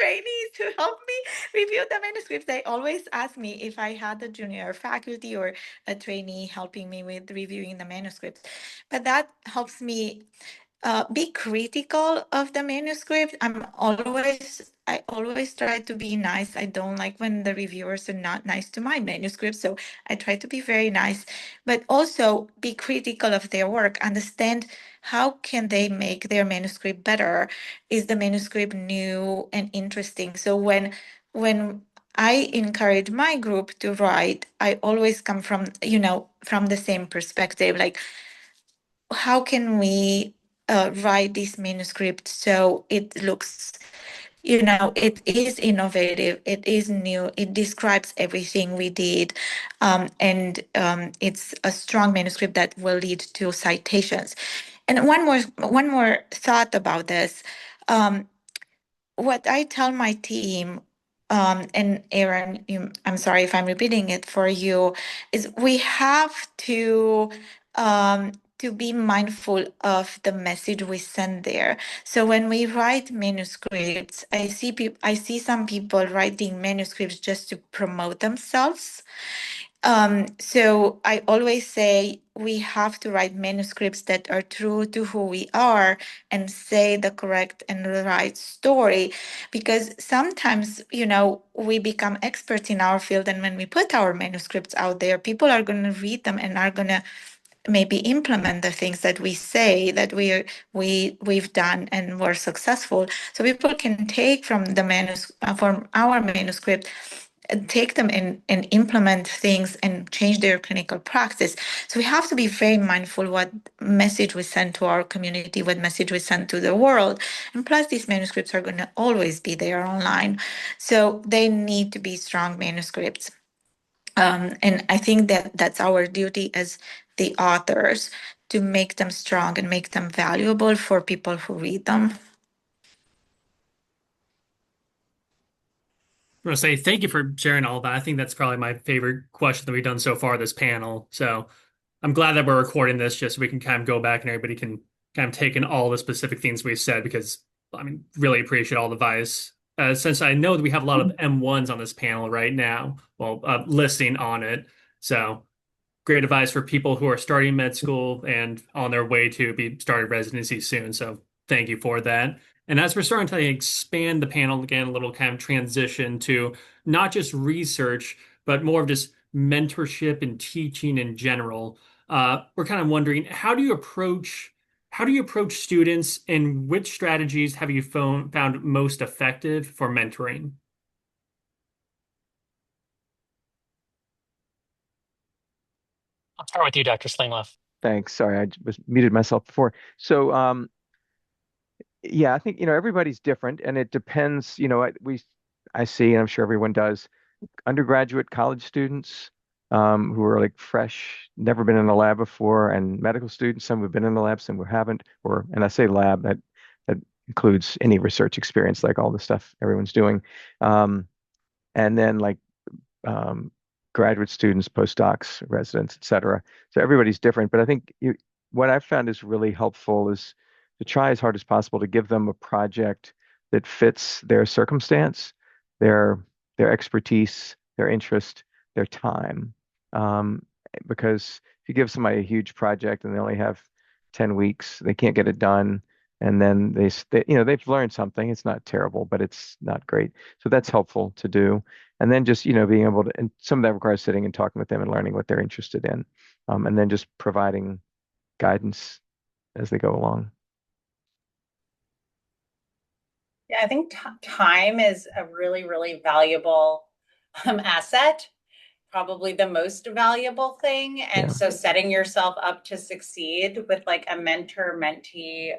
S6: trainees to help me review the manuscripts. They always ask me if I had a junior faculty or a trainee helping me with reviewing the manuscripts. But that helps me be critical of the manuscript. I always try to be nice. I don't like when the reviewers are not nice to my manuscript, so I try to be very nice, but also be critical of their work, understand how can they make their manuscript better? Is the manuscript new and interesting? So when I encourage my group to write, I always come from, from the same perspective, like how can we write this manuscript so it looks, it is innovative, it is new, it describes everything we did, and it's a strong manuscript that will lead to citations. And one more thought about this. Um, what I tell my team, and Aaron, I'm sorry if I'm repeating it for you, is we have to be mindful of the message we send there. So when we write manuscripts, I see some people writing manuscripts just to promote themselves. So I always say we have to write manuscripts that are true to who we are and say the correct and the right story, because sometimes, we become experts in our field, and when we put our manuscripts out there, people are going to read them and are going to maybe implement the things that we say that we've done and were successful. So people can take from our manuscript, take them and implement things and change their clinical practice. So we have to be very mindful what message we send to our community, what message we send to the world. And plus, these manuscripts are going to always be there online. So they need to be strong manuscripts. And I think that that's our duty as the authors, to make them strong and make them valuable for people who read them.
S5: I want to say thank you for sharing all that. I think that's probably my favorite question that we've done so far this panel. So I'm glad that we're recording this just so we can kind of go back and everybody can kind of take in all the specific things we've said, because I mean, really appreciate all the advice. Since I know that we have a lot of M1s on this panel right now, well, listing on it. So great advice for people who are starting med school and on their way to be starting residency soon. So thank you for that. And as we're starting to expand the panel again, a little kind of transition to not just research, but more of just mentorship and teaching in general. We're kind of wondering, how do you approach students, and which strategies have you found most effective for mentoring?
S3: I'll start with you, Dr. Slingloff.
S4: Thanks. Sorry, I was muted myself before. So, yeah, I think, everybody's different, and it depends, I see, and I'm sure everyone does, undergraduate college students who are like fresh, never been in a lab before, and medical students, some who've been in the lab, some who haven't, and I say lab, that includes any research experience, like all the stuff everyone's doing. And then like um, graduate students, postdocs, residents, et cetera. So everybody's different, but I think what I've found is really helpful is to try as hard as possible to give them a project that fits their circumstance, their their expertise, their interest, their time. Um, because if you give somebody a huge project and they only have 10 weeks, they can't get it done. And then they've learned something. It's not terrible, but it's not great. So that's helpful to do. And then just, being able to, and some of that requires sitting and talking with them and learning what they're interested in. And then just providing guidance as they go along.
S2: Yeah, I think time is a really, really valuable asset, probably the most valuable thing. And
S4: Yeah.
S2: so setting yourself up to succeed with like a mentor-mentee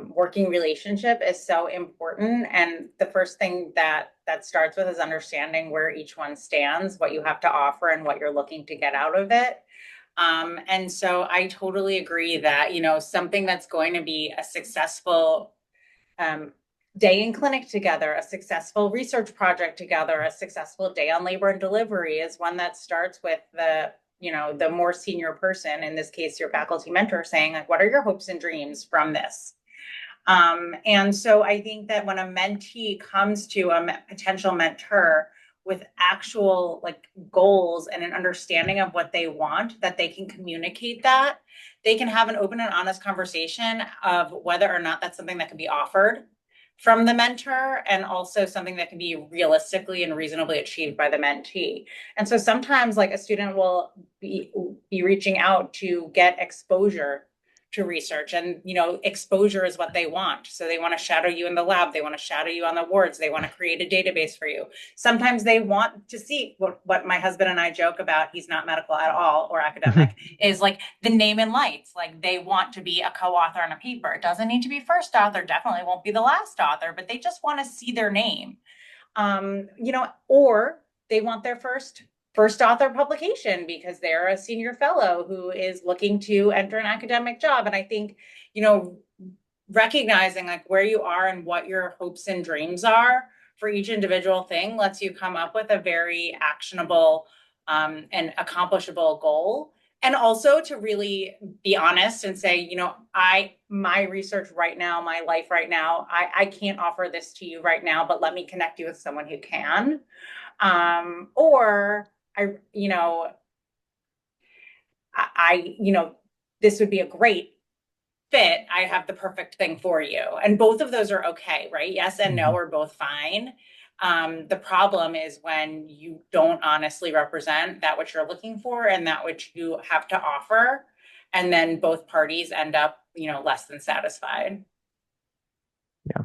S2: working relationship is so important. And the first thing that starts with is understanding where each one stands, what you have to offer, and what you're looking to get out of it. And so I totally agree that, something that's going to be a successful day in clinic together, a successful research project together, a successful day on labor and delivery is one that starts with the more senior person, in this case, your faculty mentor, saying like, what are your hopes and dreams from this? And so I think that when a mentee comes to a potential mentor with actual like goals and an understanding of what they want, that they can communicate that, they can have an open and honest conversation of whether or not that's something that can be offered from the mentor, and also something that can be realistically and reasonably achieved by the mentee. And so sometimes like a student will be reaching out to get exposure to research, and exposure is what they want. So they want to shadow you in the lab, they want to shadow you on the wards, they want to create a database for you. Sometimes they want to see what my husband and I joke about, he's not medical at all or academic, is like the name in lights. Like they want to be a co-author on a paper. It doesn't need to be first author, definitely won't be the last author, but they just want to see their name. Or they want their first author publication because they're a senior fellow who is looking to enter an academic job. And I think, recognizing like where you are and what your hopes and dreams are for each individual thing lets you come up with a very actionable and accomplishable goal. And also to really be honest and say, my research right now, my life right now, I can't offer this to you right now, but let me connect you with someone who can. Or this would be a great fit. I have the perfect thing for you. And both of those are okay, right? Yes and no are both fine. The problem is when you don't honestly represent that which you're looking for and that which you have to offer, and then both parties end up, less than satisfied.
S4: Yeah.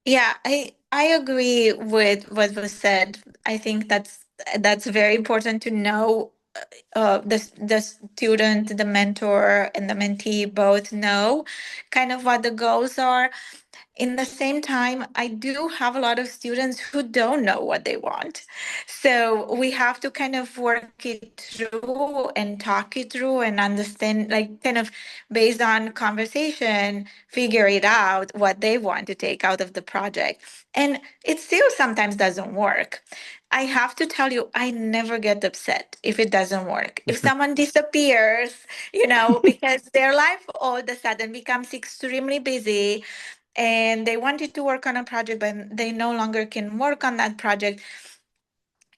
S6: Yeah, I agree with what was said. I think that's very important to know. The student, the mentor, and the mentee both know kind of what the goals are. In the same time, I do have a lot of students who don't know what they want. So we have to kind of work it through and talk it through and understand, like kind of based on conversation, figure it out what they want to take out of the project. And it still sometimes doesn't work. I have to tell you, I never get upset if it doesn't work. If someone disappears, because their life all of a sudden becomes extremely busy and they wanted to work on a project, but they no longer can work on that project,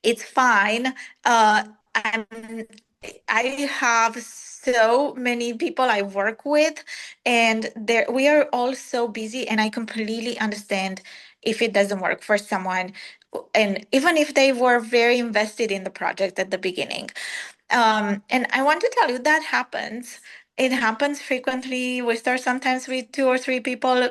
S6: it's fine. I'm I have so many people I work with, and we are all so busy, and I completely understand if it doesn't work for someone, and even if they were very invested in the project at the beginning. And I want to tell you that happens. It happens frequently. We start sometimes with two or three people,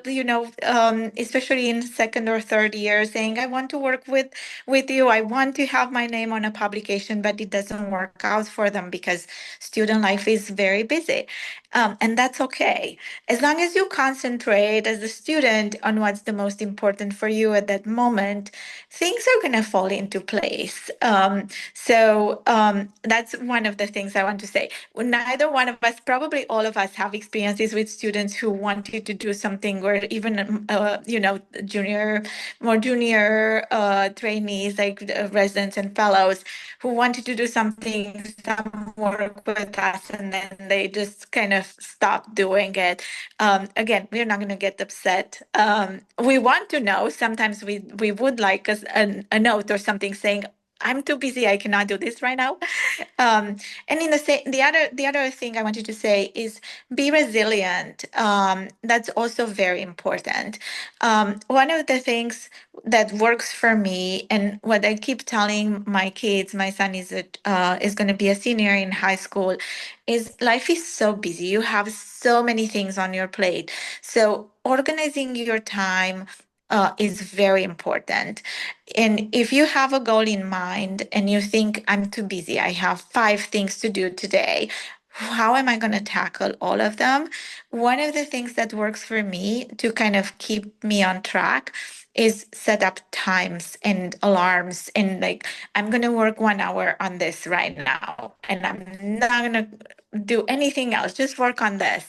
S6: especially in second or third year, saying, I want to work with you. I want to have my name on a publication, but it doesn't work out for them because student life is very busy. And that's okay. As long as you concentrate as a student on what's the most important for you at that moment, things are going to fall into place. So that's one of the things I want to say. Neither one of us, probably all of us, have experiences with students who wanted to do something, or even more junior trainees like residents and fellows who wanted to do something, some work with us, and then they just kind of stopped doing it. Again, we're not going to get upset. We want to know. Sometimes we would like a note or something saying, I'm too busy. I cannot do this right now. And the other thing I wanted to say is be resilient. That's also very important. One of the things that works for me, and what I keep telling my kids, my son is going to be a senior in high school, is life is so busy. You have so many things on your plate. So organizing your time is very important. And if you have a goal in mind and you think, I'm too busy, I have 5 things to do today, how am I going to tackle all of them? One of the things that works for me to kind of keep me on track is set up times and alarms, and like, I'm going to work 1 hour on this right now, and I'm not going to do anything else, just work on this.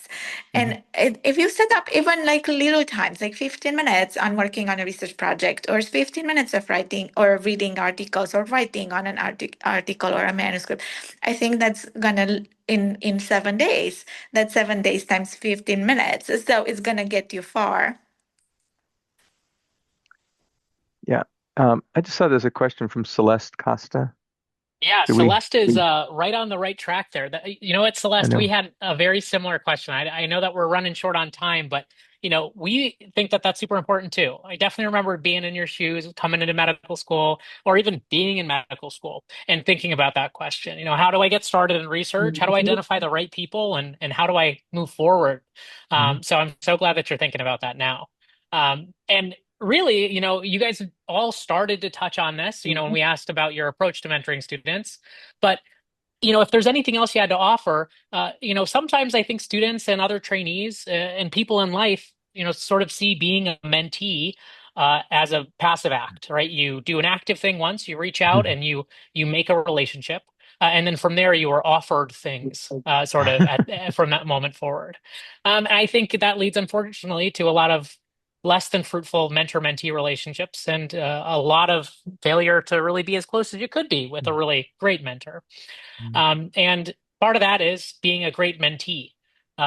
S4: Mm-hmm.
S6: And if you set up even like little times, like 15 minutes on working on a research project, or 15 minutes of writing or reading articles or writing on an article or a manuscript, I think that's gonna, in 7 days, that's 7 days times 15 minutes. So it's gonna get you far.
S4: Yeah. I just saw there's a question from Celeste Costa.
S3: Yeah,
S4: Do we?
S3: Celeste is right on the right track there. You know what,
S4: I
S3: Celeste, we
S4: know.
S3: had a very similar question. I know that we're running short on time, but we think that that's super important too. I definitely remember being in your shoes, coming into medical school, or even being in medical school and thinking about that question. How do I get started in research? How do I identify the right people, and how do I move forward?
S4: Mhm.
S3: So I'm so glad that you're thinking about that now. And really, you guys all started to touch on this, when we asked about your approach to mentoring students. But, if there's anything else you had to offer, sometimes I think students and other trainees and people in life, sort of see being a mentee as a passive act, right? You do an active thing once, you reach out and you make a relationship. And then from there, you are offered things sort of from that moment forward. And I think that leads, unfortunately, to a lot of less than fruitful mentor-mentee relationships and a lot of failure to really be as close as you could be with a really great mentor. And part of that is being a great mentee.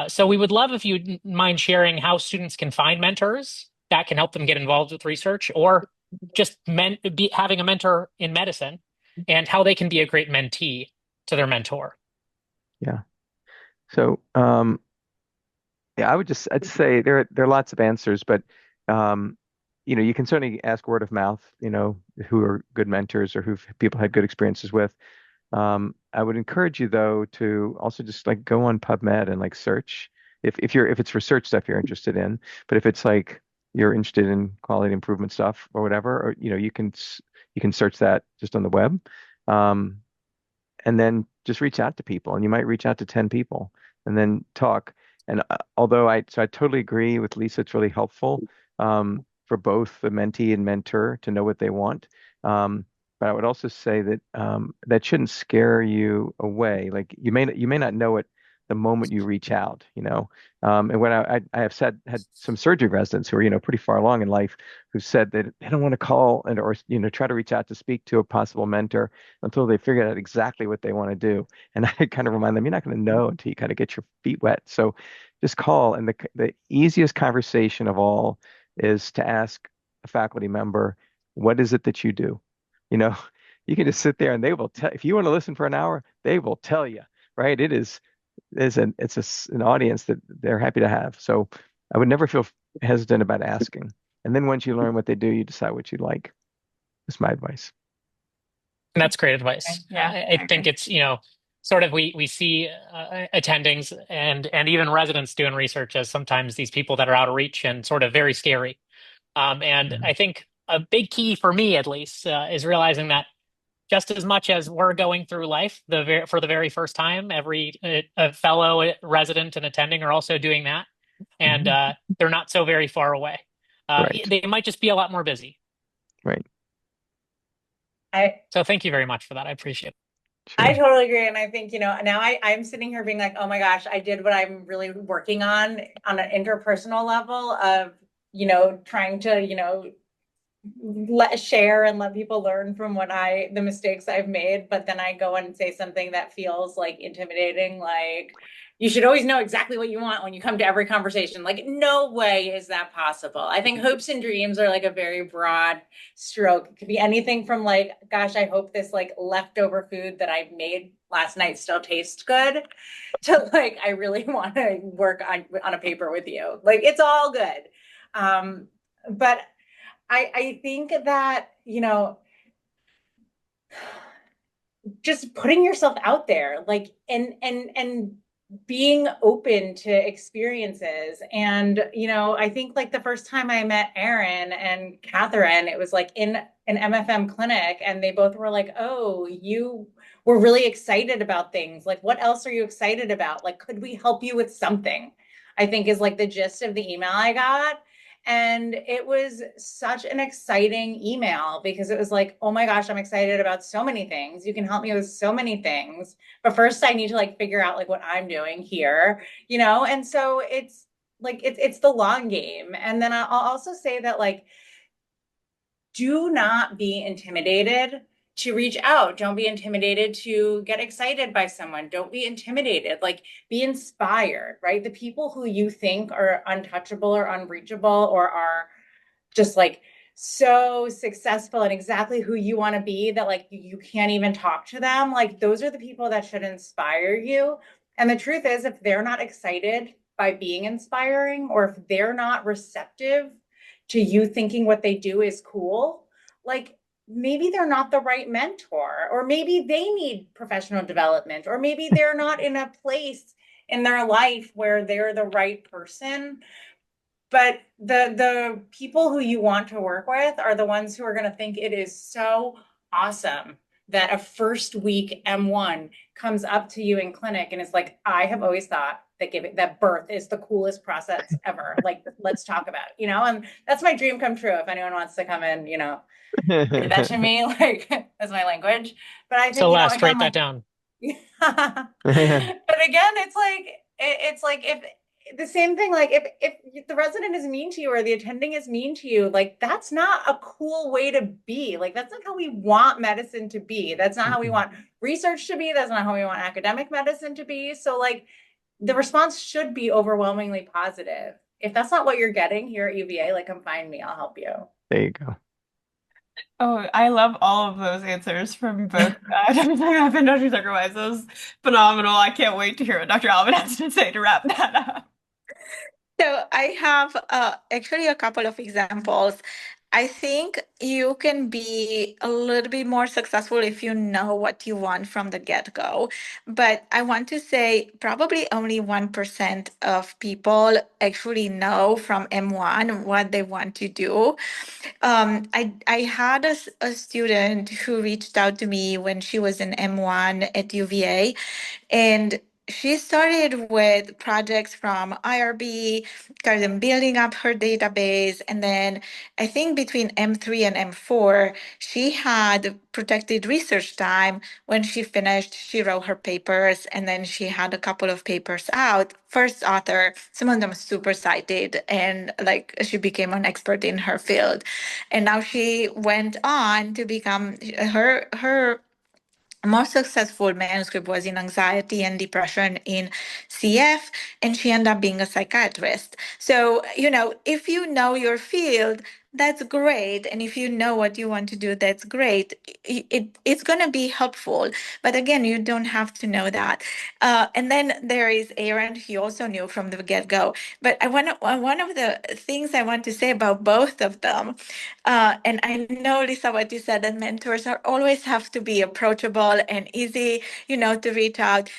S3: So we would love if you'd mind sharing how students can find mentors that can help them get involved with research, or just having a mentor in medicine, and how they can be a great mentee to their mentor.
S4: Yeah. So, yeah, I'd say there are lots of answers, but um, you can certainly ask word of mouth, who are good mentors or who people had good experiences with. I would encourage you though to also just like go on PubMed and like search if it's research stuff you're interested in, but if it's like you're interested in quality improvement stuff or whatever, or you can search that just on the web. Um, and then just reach out to people, and you might reach out to 10 people and then talk. And although I totally agree with Lisa, it's really helpful for both the mentee and mentor to know what they want. But I would also say that that shouldn't scare you away. Like you may not know it the moment you reach out, And when I have had some surgery residents who are, pretty far along in life, who said that they don't want to call or try to reach out to speak to a possible mentor until they figure out exactly what they want to do. And I kind of remind them, you're not going to know until you kind of get your feet wet. So just call. And the easiest conversation of all is to ask a faculty member, what is it that you do? You know, you can just sit there and they will tell. If you want to listen for an hour, they will tell you, right? It's an audience that they're happy to have. So I would never feel hesitant about asking. And then once you learn what they do, you decide what you like. That's my advice.
S3: And that's great advice.
S1: Yeah,
S3: I think it's, sort of we see attendings and even residents doing research as sometimes these people that are out of reach and sort of very scary. And
S4: Mhm.
S3: I think a big key for me, at least, is realizing that just as much as we're going through life for the very first time, every a fellow resident and attending are also doing that, and
S4: Mhm.
S3: they're not so very far away.
S4: Right.
S3: They might just be a lot more busy.
S4: Right.
S2: I
S3: So thank you very much for that. I appreciate it.
S2: I
S4: Sure.
S2: totally agree. And I think, now I'm sitting here being like, oh my gosh, I did what I'm really working on an interpersonal level of, trying to, share and let people learn from the mistakes I've made. But then I go and say something that feels like intimidating, like you should always know exactly what you want when you come to every conversation. Like, no way is that possible. I think hopes and dreams are like a very broad stroke. It could be anything from like, gosh, I hope this like leftover food that I made last night still tastes good, to like, I really want to work on a paper with you. Like, it's all good. But I think that, just putting yourself out there, like, and being open to experiences. And, I think like the first time I met Erin and Catherine, it was like in an MFM clinic, and they both were like, oh, you were really excited about things. Like, what else are you excited about? Like, could we help you with something? I think is like the gist of the email I got. And it was such an exciting email because it was like, oh my gosh, I'm excited about so many things. You can help me with so many things. But first I need to like figure out like what I'm doing here, you know? And so it's like it's the long game. And then I'll also say that like do not be intimidated to reach out. Don't be intimidated to get excited by someone. Don't be intimidated. Like, be inspired, right? The people who you think are untouchable or unreachable or are just like so successful and exactly who you want to be that like you can't even talk to them, like those are the people that should inspire you. And the truth is, if they're not excited by being inspiring, or if they're not receptive to you thinking what they do is cool, like maybe they're not the right mentor, or maybe they need professional development, or maybe they're not in a place in their life where they're the right person. But the people who you want to work with are the ones who are going to think it is so awesome that a first week M1 comes up to you in clinic and is like, I have always thought that that birth is the coolest process ever. Like, let's talk about it, you know? And that's my dream come true. If anyone wants to come in, you know, give that to me, like that's my language. But I think, you know,
S3: Celeste,
S2: again,
S3: write that
S2: like
S3: down.
S2: but again, it's like it's like if the same thing, like if the resident is mean to you or the attending is mean to you, like that's not a cool way to be. Like that's not how we want medicine to be. That's not how we want research to be. That's not how we want academic medicine to be. So like the response should be overwhelmingly positive. If that's not what you're getting here at UVA, like come find me, I'll help you.
S4: There you go.
S1: Oh, I love all of those answers from both Dr. Zagorowicz and Dr. Zuckerwise. That was phenomenal. I can't wait to hear what Dr. Alvin has to say to wrap that up.
S6: So I have actually a couple of examples. I think you can be a little bit more successful if you know what you want from the get-go. But I want to say probably only 1% of people actually know from M1 what they want to do. I had a student who reached out to me when she was in M1 at UVA, and she started with projects from IRB, kind of building up her database. And then I think between M3 and M4, she had protected research time. When she finished, she wrote her papers, and then she had a couple of papers out. First author, some of them super cited, and like she became an expert in her field. And now she went on to become her more successful manuscript was in anxiety and depression in CF, and she ended up being a psychiatrist. So, you know, if you know your field, that's great. And if you know what you want to do, that's great. It's going to be helpful. But again, you don't have to know that. And then there is Aaron. He also knew from the get-go. But one of the things I want to say about both of them, and I know, Lisa, what you said, that mentors are always have to be approachable and easy, you know, to reach out.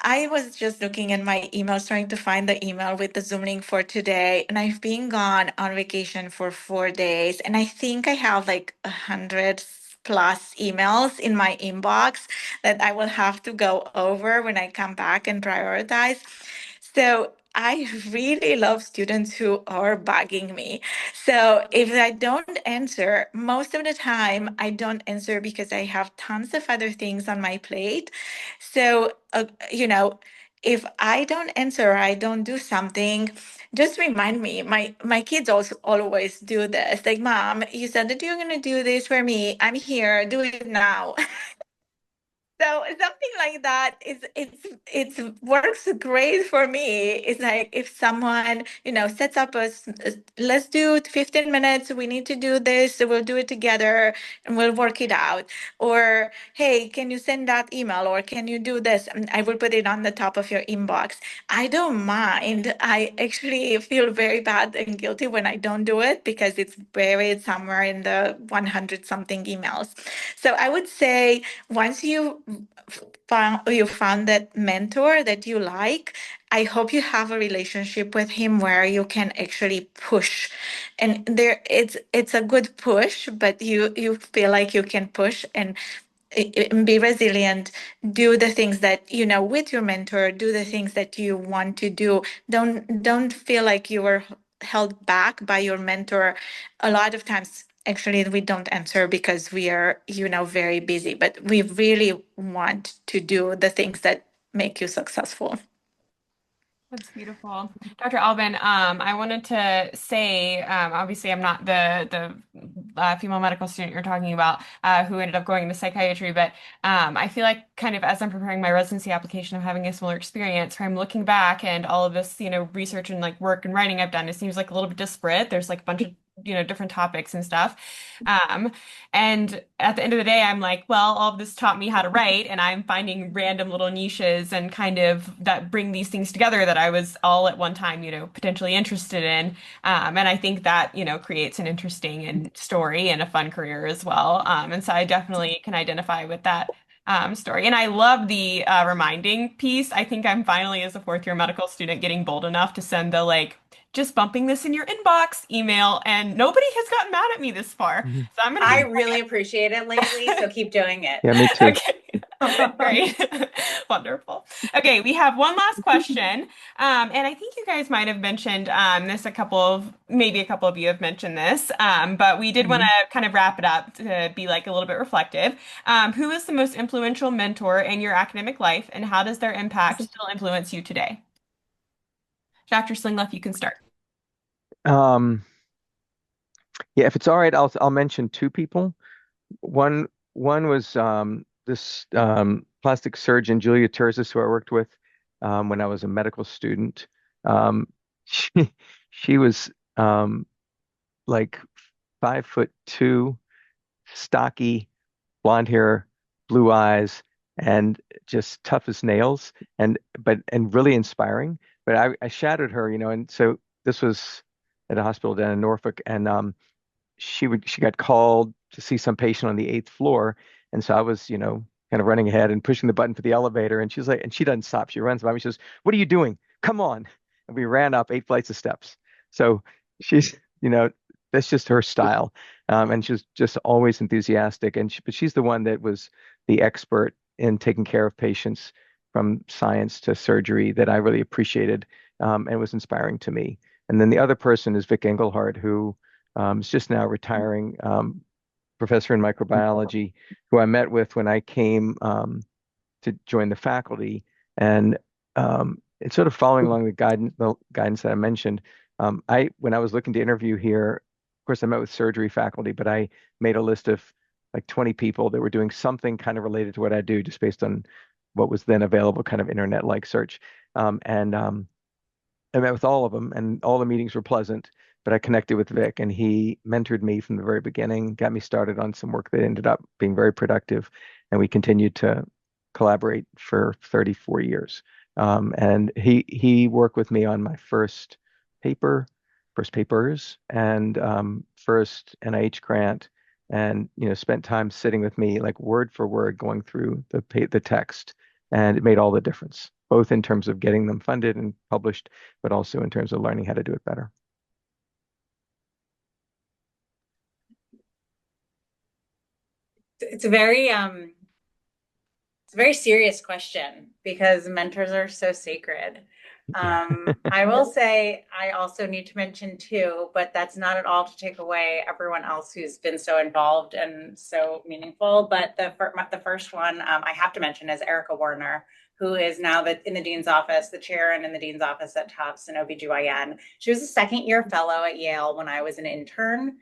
S6: I was just looking in my emails, trying to find the email with the Zoom link for today, and I've been gone on vacation for 4 days, and I think I have like 100+ emails in my inbox that I will have to go over when I come back and prioritize. So I really love students who are bugging me. So if I don't answer, most of the time I don't answer because I have tons of other things on my plate. So, you know, if I don't answer or I don't do something, just remind me. My kids also always do this. Like, Mom, you said that you're gonna do this for me. I'm here. Do it now. So something like that is it's works great for me. It's like if someone, you know, sets up let's do 15 minutes, we need to do this, so we'll do it together and we'll work it out. Or hey, can you send that email, or can you do this? And I will put it on the top of your inbox. I don't mind. I actually feel very bad and guilty when I don't do it because it's buried somewhere in the 100 something emails. So I would say once you found that mentor that you like, I hope you have a relationship with him where you can actually push. And there it's a good push, but you feel like you can push and be resilient, do the things that you know with your mentor, do the things that you want to do. Don't feel like you are held back by your mentor, a lot of times actually we don't answer because we are, very busy, but we really want to do the things that make you successful.
S1: That's beautiful. Dr. Albin, I wanted to say, obviously I'm not the female medical student you're talking about who ended up going into psychiatry, but I feel like kind of as I'm preparing my residency application, I'm having a similar experience where I'm looking back and all of this, research and like work and writing I've done, it seems like a little bit disparate. There's like a bunch of, different topics and stuff. Um, and at the end of the day, I'm like, well, all of this taught me how to write, and I'm finding random little niches and kind of that bring these things together that I was all at one time, potentially interested in. And I think that, creates an interesting and story and a fun career as well. And so I definitely can identify with that story. And I love the reminding piece. I think I'm finally, as a fourth year medical student, getting bold enough to send the like, just bumping this in your inbox email, and nobody has gotten mad at me this far.
S4: Mhm.
S1: So I'm gonna
S2: I
S1: be
S2: really appreciate it lately, so keep doing it.
S4: Yeah, me too.
S1: okay. Great. Wonderful. Okay, we have one last question. And I think you guys might have mentioned this maybe a couple of you have mentioned this, but we did want to kind of wrap it up to be like a little bit reflective. Who is the most influential mentor in your academic life, and how does their impact still influence you today? Dr. Slingleff, you can start.
S4: Um, yeah, if it's all right, I'll mention two people. One was this plastic surgeon, Julia Terzis, who I worked with when I was a medical student. She she was like 5'2", stocky, blonde hair, blue eyes, and just tough as nails, and really inspiring. But I shadowed her, and so this was at a hospital down in Norfolk, and she got called to see some patient on the eighth floor, and so I was, kind of running ahead and pushing the button for the elevator, and she's like, and she doesn't stop. She runs by me. She says, "What are you doing? Come on!" And we ran up 8 flights of steps. So she's, that's just her style, and she's just always enthusiastic. But she's the one that was the expert in taking care of patients from science to surgery that I really appreciated, and was inspiring to me. And then the other person is Vic Engelhardt, who is just now retiring, professor in microbiology, who I met with when I came to join the faculty. And it's sort of following along the guidance that I mentioned. When I was looking to interview here, of course, I met with surgery faculty, but I made a list of like 20 people that were doing something kind of related to what I do, just based on what was then available, kind of internet-like search. And I met with all of them, and all the meetings were pleasant. But I connected with Vic, and he mentored me from the very beginning, got me started on some work that ended up being very productive, and we continued to collaborate for 34 years. And he worked with me on my first papers, and first NIH grant, and spent time sitting with me, like word for word, going through the text, and it made all the difference, both in terms of getting them funded and published, but also in terms of learning how to do it better.
S2: It's a very serious question because mentors are so sacred. I will say I also need to mention too, but that's not at all to take away everyone else who's been so involved and so meaningful. But the first one I have to mention is Erica Warner, who is now in the dean's office, the chair, and in the dean's office at Tufts in OBGYN. She was a second-year fellow at Yale when I was an intern,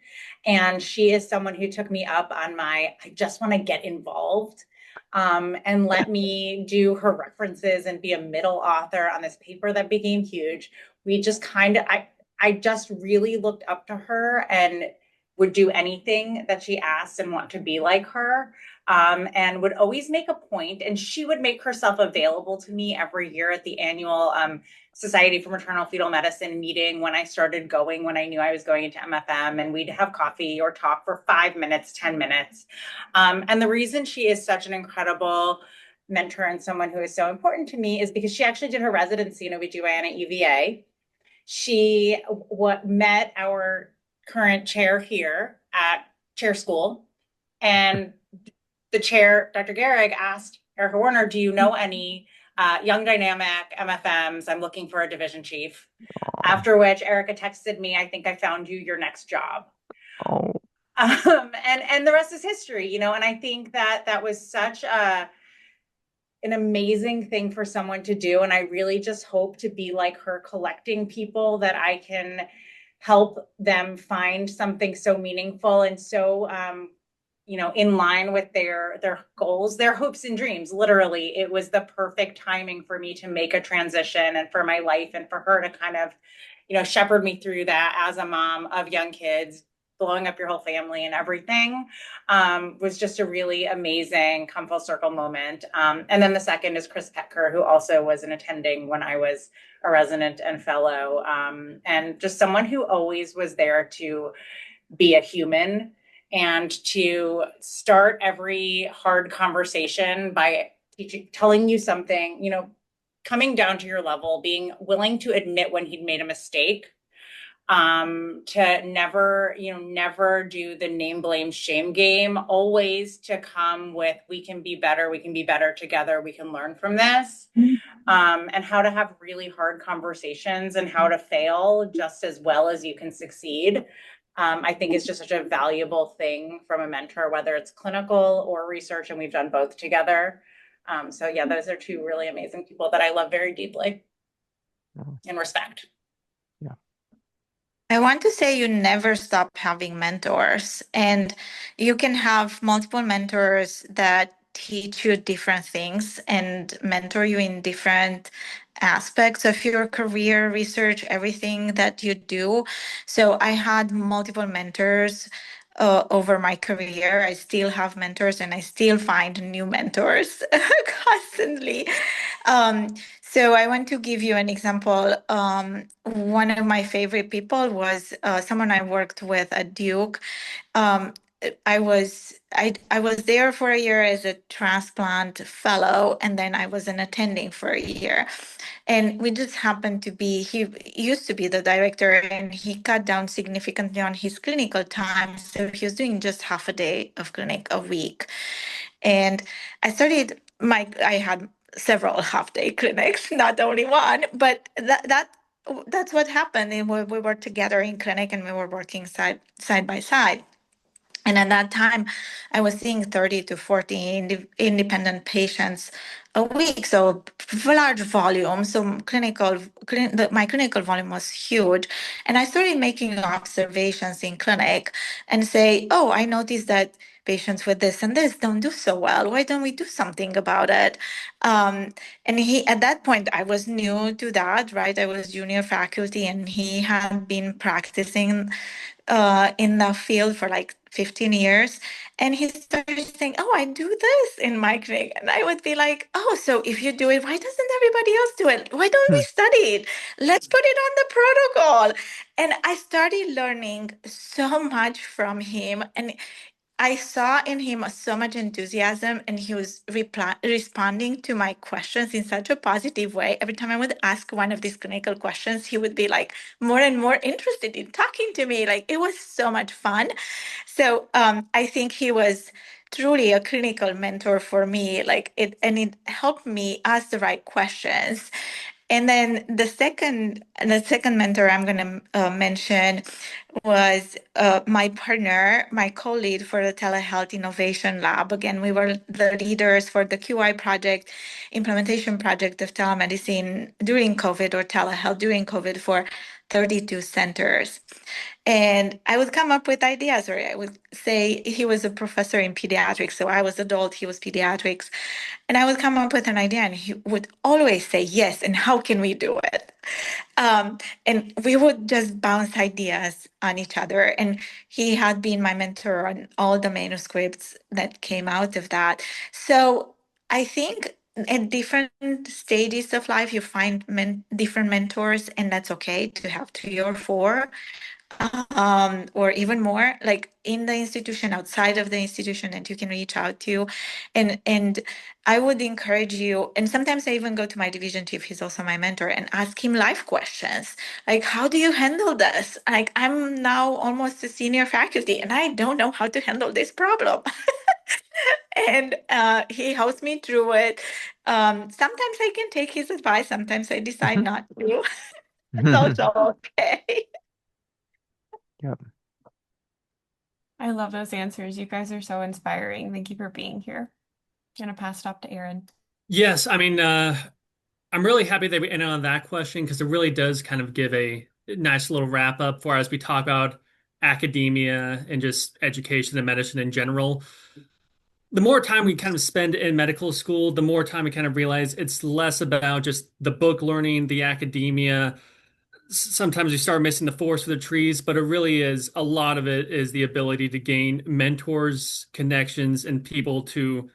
S2: and she is someone who took me up on I just want to get involved, and let me do her references and be a middle author on this paper that became huge. We just I just really looked up to her and would do anything that she asked and want to be like her, and would always make a point. And she would make herself available to me every year at the annual Society for Maternal Fetal Medicine meeting when I started going, when I knew I was going into MFM, and we'd have coffee or talk for 5 minutes, 10 minutes. And the reason she is such an incredible mentor and someone who is so important to me is because she actually did her residency in OBGYN at UVA. She met our current chair here at chair school, and the chair, Dr. Gehrig, asked Erica Warner, do you know any young dynamic MFMs. I'm looking for a division chief. After which Erica texted me, I think I found you your next job.
S4: Oh,
S2: And the rest is history, you know, and I think that that was such an amazing thing for someone to do. And I really just hope to be like her, collecting people that I can help them find something so meaningful and so you know, in line with their goals, their hopes and dreams. Literally, it was the perfect timing for me to make a transition and for my life and for her to kind of, you know, shepherd me through that as a mom of young kids, blowing up your whole family and everything. Was just a really amazing come full circle moment. And then the second is Chris Petker, who also was an attending when I was a resident and fellow, and just someone who always was there to be a human and to start every hard conversation by telling you something, you know, coming down to your level, being willing to admit when he'd made a mistake, to never, you know, never do the name, blame, shame game, always to come with, we can be better together, we can learn from this. And how to have really hard conversations and how to fail just as well as you can succeed. I think is just such a valuable thing from a mentor, whether it's clinical or research, and we've done both together. So yeah, those are two really amazing people that I love very deeply and respect.
S4: yeah.
S6: I want to say you never stop having mentors, and you can have multiple mentors that teach you different things and mentor you in different aspects of your career, research, everything that you do. So I had multiple mentors over my career. I still have mentors and I still find new mentors constantly. So I want to give you an example. One of my favorite people was someone I worked with at Duke. Um, I was there for a year as a transplant fellow, and then I was an attending for a year. And we just happened to be, he used to be the director and he cut down significantly on his clinical time. So he was doing just half a day of clinic a week. And I had several half-day clinics, not only one, but that's what happened. And we were together in clinic and we were working side by side. And at that time, I was seeing 30 to 40 independent patients a week, so large volume. So my clinical volume was huge. And I started making observations in clinic and say, oh, I noticed that patients with this and this don't do so well. Why don't we do something about it? And at that point, I was new to that, right? I was junior faculty and he had been practicing in the field for like 15 years. And he started saying, oh, I do this in my clinic. And I would be like, oh, so if you do it, why doesn't everybody else do it? Why don't we study it? Let's put it on the protocol. And I started learning so much from him. And I saw in him so much enthusiasm, and he was responding to my questions in such a positive way. Every time I would ask one of these clinical questions, he would be like more and more interested in talking to me. Like it was so much fun. So I think he was truly a clinical mentor for me. And it helped me ask the right questions. And then the second mentor I'm going to mention was my partner, my co-lead for the Telehealth Innovation Lab. Again, we were the leaders for the QI project, implementation project of telemedicine during COVID, or telehealth during COVID, for 32 centers. And I would come up with ideas, or I would say he was a professor in pediatrics. So I was adult, he was pediatrics. And I would come up with an idea and he would always say, yes, and how can we do it? And we would just bounce ideas on each other. And he had been my mentor on all the manuscripts that came out of that. So I think at different stages of life, you find different mentors, and that's okay to have 3 or 4, or even more, like in the institution, outside of the institution, that you can reach out to. And I would encourage you, and sometimes I even go to my division chief, he's also my mentor, and ask him life questions. Like, how do you handle this? Like, I'm now almost a senior faculty and I don't know how to handle this problem. And he helps me through it. Sometimes I can take his advice, sometimes I decide
S4: Mhm.
S6: not to. It's also okay.
S4: Yep.
S1: I love those answers. You guys are so inspiring. Thank you for being here. I'm gonna pass it off to Aaron.
S5: Yes, I mean, I'm really happy that we ended on that question because it really does kind of give a nice little wrap up for as we talk about academia and just education and medicine in general. The more time we kind of spend in medical school, the more time we kind of realize it's less about just the book learning, the academia. Sometimes you start missing the forest for the trees, but it really is a lot of it is the ability to gain mentors, connections, and people to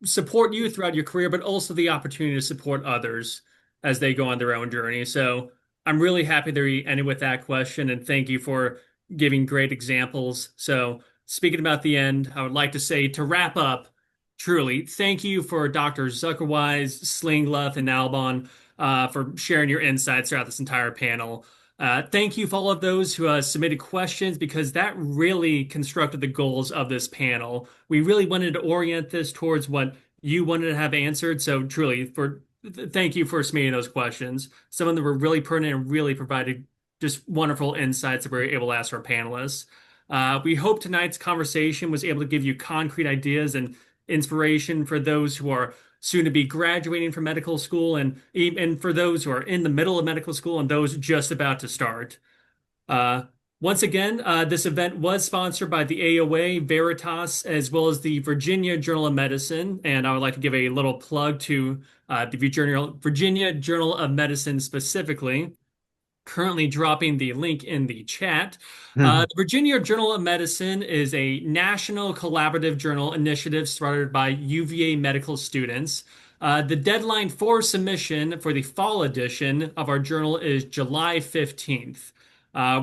S5: support you throughout your career, but also the opportunity to support others as they go on their own journey. So I'm really happy that we ended with that question, and thank you for giving great examples. So speaking about the end, I would like to say to wrap up, truly, thank you for Dr. Zuckerwise, Slingluff, and Albon for sharing your insights throughout this entire panel. Thank you for all of those who submitted questions because that really constructed the goals of this panel. We really wanted to orient this towards what you wanted to have answered. So truly, thank you for submitting those questions. Some of them were really pertinent and really provided just wonderful insights that we were able to ask our panelists. We hope tonight's conversation was able to give you concrete ideas and inspiration for those who are soon to be graduating from medical school and for those who are in the middle of medical school and those just about to start. Uh, Once again, this event was sponsored by the AOA, Veritas, as well as the Virginia Journal of Medicine. And I would like to give a little plug to the Virginia Journal of Medicine specifically, currently dropping the link in the chat. The Virginia Journal of Medicine is a national collaborative journal initiative started by UVA medical students. The deadline for submission for the fall edition of our journal is July 15th.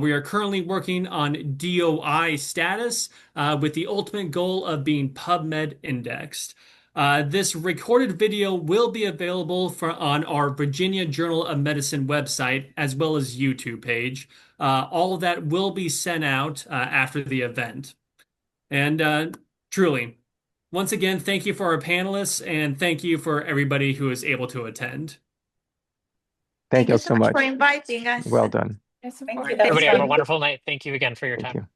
S5: We are currently working on DOI status with the ultimate goal of being PubMed indexed. This recorded video will be available on our Virginia Journal of Medicine website as well as YouTube page. All of that will be sent out after the event. And truly, once again, thank you for our panelists and thank you for everybody who is able to attend.
S4: Thank
S6: Thank
S4: you
S6: you
S4: so
S6: so much for
S4: much.
S6: inviting us.
S4: Well done.
S1: Yes, of
S2: Thank
S1: course.
S2: you. That was
S3: Everybody have a
S2: fun.
S3: wonderful night. Thank you again for your
S4: Thank
S3: time.
S4: you.